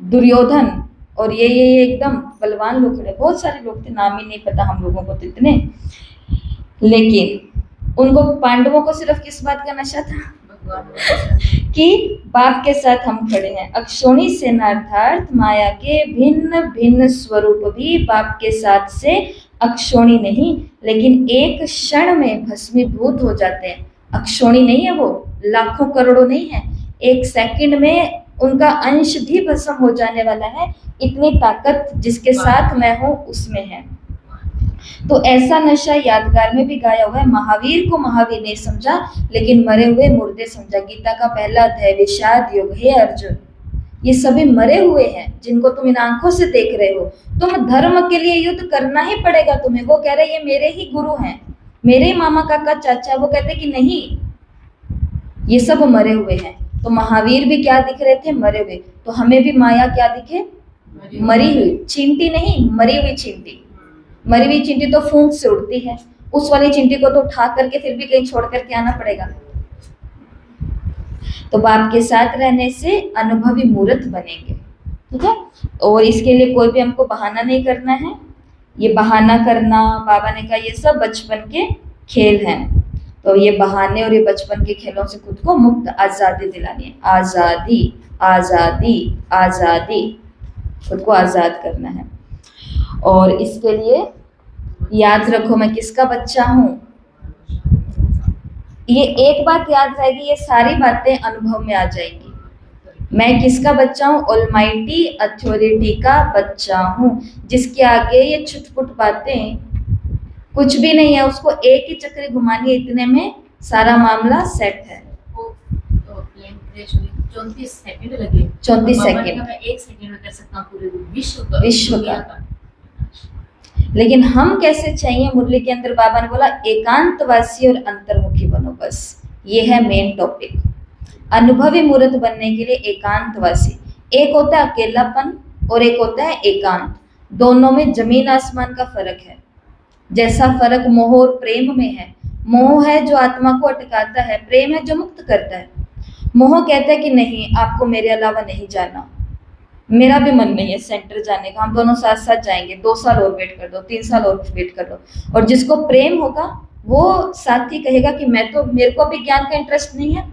दुर्योधन, और ये एकदम बलवान लोग खड़े, बहुत सारे लोग थे, नाम ही नहीं पता हम लोगों को तो इतने। लेकिन उनको, पांडवों को सिर्फ किस बात का नशा था? कि बाप के साथ हम खड़े हैं। अक्षोणी सेना अर्थात माया के भिन्न भिन्न स्वरूप भी बाप के साथ से अक्षोणी नहीं, लेकिन एक क्षण में भस्मीभूत हो जाते हैं। अक्षोणी नहीं है वो, लाखों करोड़ों नहीं है, एक सेकंड में उनका अंश भी भस्म हो जाने वाला है। इतनी ताकत जिसके साथ मैं हूँ उसमें है। तो ऐसा नशा यादगार में भी गाया हुआ है। महावीर को महावीर नहीं समझा, लेकिन मरे हुए मुर्दे समझा। गीता का पहला अध्याय विषाद योग। हे अर्जुन, ये सभी मरे हुए हैं जिनको तुम इन आंखों से देख रहे हो। तुम धर्म के लिए युद्ध करना ही पड़ेगा तुम्हें। वो कह रहे ये मेरे ही गुरु हैं, मेरे ही मामा काका चाचा। वो कहते कि नहीं, ये सब मरे हुए हैं। तो महावीर भी क्या दिख रहे थे? मरे हुए। तो हमें भी माया क्या दिखे? मरी हुई। चींटी नहीं, मरी हुई चींटी। मरी हुई चींटी तो फूंक से उड़ती है, उस वाली चींटी को तो उठा करके फिर भी कहीं छोड़ करके आना पड़ेगा। तो बाप के साथ रहने से अनुभवी मूर्त बनेंगे, ठीक है। और इसके लिए कोई भी हमको बहाना नहीं करना है। ये बहाना करना, बाबा ने कहा, ये सब बचपन के खेल हैं। तो ये बहाने और ये बचपन के खेलों से खुद को मुक्त आज़ादी दिलानी है। आज़ादी, आज़ादी, आज़ादी, खुद को आज़ाद करना है। और इसके लिए याद रखो, मैं किसका बच्चा हूँ। ये एक बात याद रहेगी, ये सारी बातें अनुभव में आ जाएंगी। मैं किसका बच्चा हूँ? ऑलमाइटी अथॉरिटी का बच्चा हूँ, जिसके आगे ये छुटपुट बातें कुछ भी नहीं है। उसको एक ही चक्कर घुमानी है, इतने में सारा मामला सेट है। 34 सेकंड लगे। 34 सेकंड मैं 1 सेकंड में कर सकता हूँ पूरे विश्व का। लेकिन हम कैसे चाहिए? मुरली के अंदर बाबा ने बोला एकांतवासी और अंतर्मुखी बनो, बस ये है मेन टॉपिक। अनुभवी मूर्त बनने के लिए एकांतवासी, एक होता है अकेलापन और एक होता है एकांत। दोनों में जमीन आसमान का फर्क है। जैसा फर्क मोह और प्रेम में है। मोह है जो आत्मा को अटकाता है, प्रेम है जो मुक्त करता है। मोह कहता है कि नहीं, आपको मेरे अलावा नहीं जाना, मेरा भी मन नहीं है सेंटर जाने का, हम दोनों साथ साथ जाएंगे, 2 साल और वेट कर दो, 3 साल और वेट कर दो। और जिसको प्रेम होगा वो साथी कहेगा कि मैं तो, मेरे को भी ज्ञान का इंटरेस्ट नहीं है,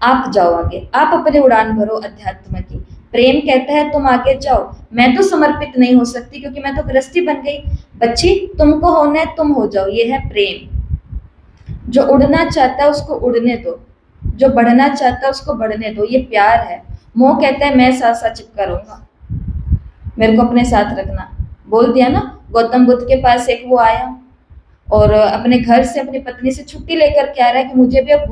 आप जाओ आगे, आप अपने उड़ान भरो अध्यात्म की। प्रेम कहता है तुम आगे जाओ, मैं तो समर्पित नहीं हो सकती क्योंकि मैं तो गृहस्थी बन गई। बच्ची, तुमको होना है तुम हो जाओ, ये है प्रेम। जो उड़ना चाहता है उसको उड़ने दो, जो बढ़ना चाहता है उसको बढ़ने दो, ये प्यार है। मोह कहता है मैं साथ साथ चिपका रहूंगा, मेरे को अपने साथ रखना। बोल दिया ना, गौतम बुद्ध के पास एक वो आया और अपने घर से अपनी पत्नी से छुट्टी लेकर के आ रहा है कि मुझे भी अब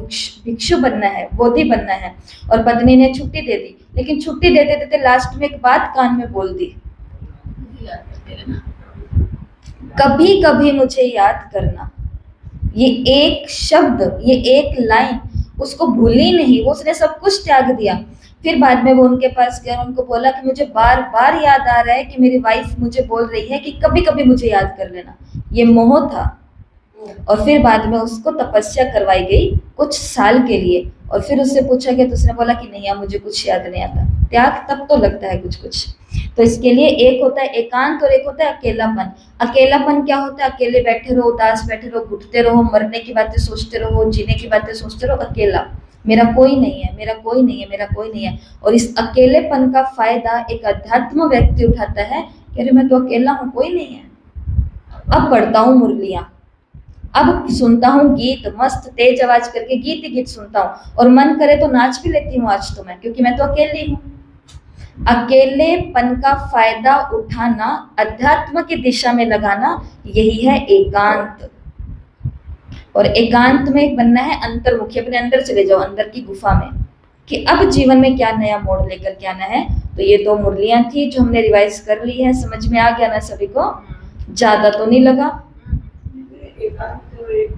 भिक्षु बनना है, बोधि बनना है। और पत्नी ने छुट्टी दे दी, लेकिन छुट्टी देते देते लास्ट में एक बात कान में बोल दी, कभी कभी मुझे याद करना। ये एक शब्द, ये एक लाइन उसको भूली नहीं, वो उसने सब कुछ त्याग दिया। फिर बाद में वो उनके पास गया और उनको बोला कि मुझे बार बार याद आ रहा है कि मेरी वाइफ मुझे बोल रही है कि कभी कभी मुझे याद कर लेना। ये मोह था। और फिर बाद में उसको तपस्या करवाई गई कुछ साल के लिए, और फिर उससे पूछा गया तो उसने बोला कि नहीं, अब मुझे कुछ याद नहीं आता। त्याग तब तो लगता है कुछ कुछ। तो इसके लिए एक होता है एकांत और एक होता है अकेलापन। अकेलापन क्या होता है? अकेले बैठे रहो, उदास बैठे रहो, घुटते रहो, मरने की बातें सोचते रहो, जीने की बातें सोचते रहो, अकेला, मेरा कोई नहीं है, मेरा कोई नहीं है, मेरा कोई नहीं है। और इस अकेलेपन का फायदा एक अध्यात्म व्यक्ति उठाता है कि अरे मैं तो अकेला हूँ, कोई नहीं है। अब पढ़ता हूँ मुरलियाँ, अब सुनता हूँ गीत, मस्त तेज आवाज करके गीत ही गीत सुनता हूँ, और मन करे तो नाच भी लेती हूँ आज तो मैं, क्योंकि मैं तो अकेली हूँ। अकेलेपन का फायदा उठाना, अध्यात्म की दिशा में लगाना, यही है एकांत। और एकांत में बनना है अंतर्मुखी, अपने अंदर चले जाओ, अंदर की गुफा में, कि अब जीवन में क्या नया मोड़ लेकर के आना है। तो ये 2 मुरलियां थी जो हमने रिवाइज कर ली है। समझ में आ गया ना सभी को? ज्यादा तो नहीं लगा? एकांत और एक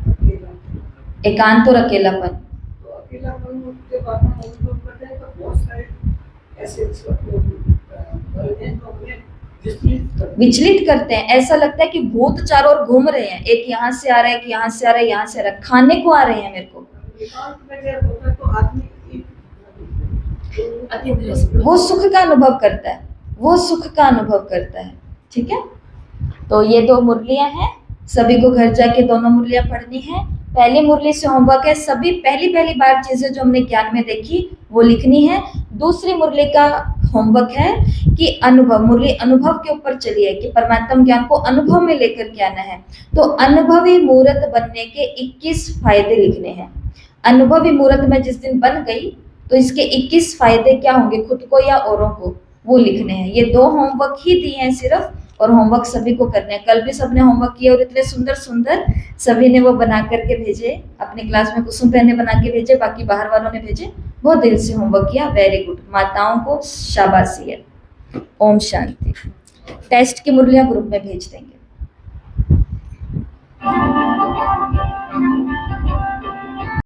अकेला। एकांत और अकेलापन। तो अकेलापन के बाद में अनुभव करते हैं तो बहुत सारे ऐसे हैं तो हमें विचलित करते हैं। ऐसा लगता है कि भूत चारों ओर घूम रहे हैं, एक यहाँ से आ रहा है, एक यहाँ से आ रहा है, यहाँ से आ रहा है, खाने को आ रहे हैं मेरे को। एकांत में जब होता है तो आदमी अतीन्द्रिय सुख। वो सुख का अनुभव करता है, वो सुख का अनुभव करता है। ठीक है, तो ये 2 मुरलियां हैं, सभी को घर जाके दोनों मुरलियां पढ़नी है। पहली मुरली से होमवर्क है, सभी पहली बार चीजें जो हमने ज्ञान में देखी वो लिखनी है। दूसरी मुरली का होमवर्क है कि अनुभव, मुरली अनुभव के ऊपर चली है कि परमात्म ज्ञान को अनुभव में लेकर के आना है। तो अनुभवी मूर्त बनने के 21 फायदे लिखने हैं। अनुभवी मूर्त में जिस दिन बन गई तो इसके 21 फायदे क्या होंगे, खुद को या औरों को, वो लिखने हैं। ये 2 होमवर्क ही दिए हैं सिर्फ, और होमवर्क सभी को करने हैं। कल भी सबने होमवर्क किया और इतने सुंदर सुंदर सभी ने वो बना करके भेजे। अपनी क्लास में कुसुम बहन ने बना के भेजे, बाकी बाहर वालों ने भेजे। बहुत दिल से होमवर्क किया, वेरी गुड, माताओं को शाबाशी है। ओम शांति। टेस्ट की मुरलियां ग्रुप में भेज देंगे।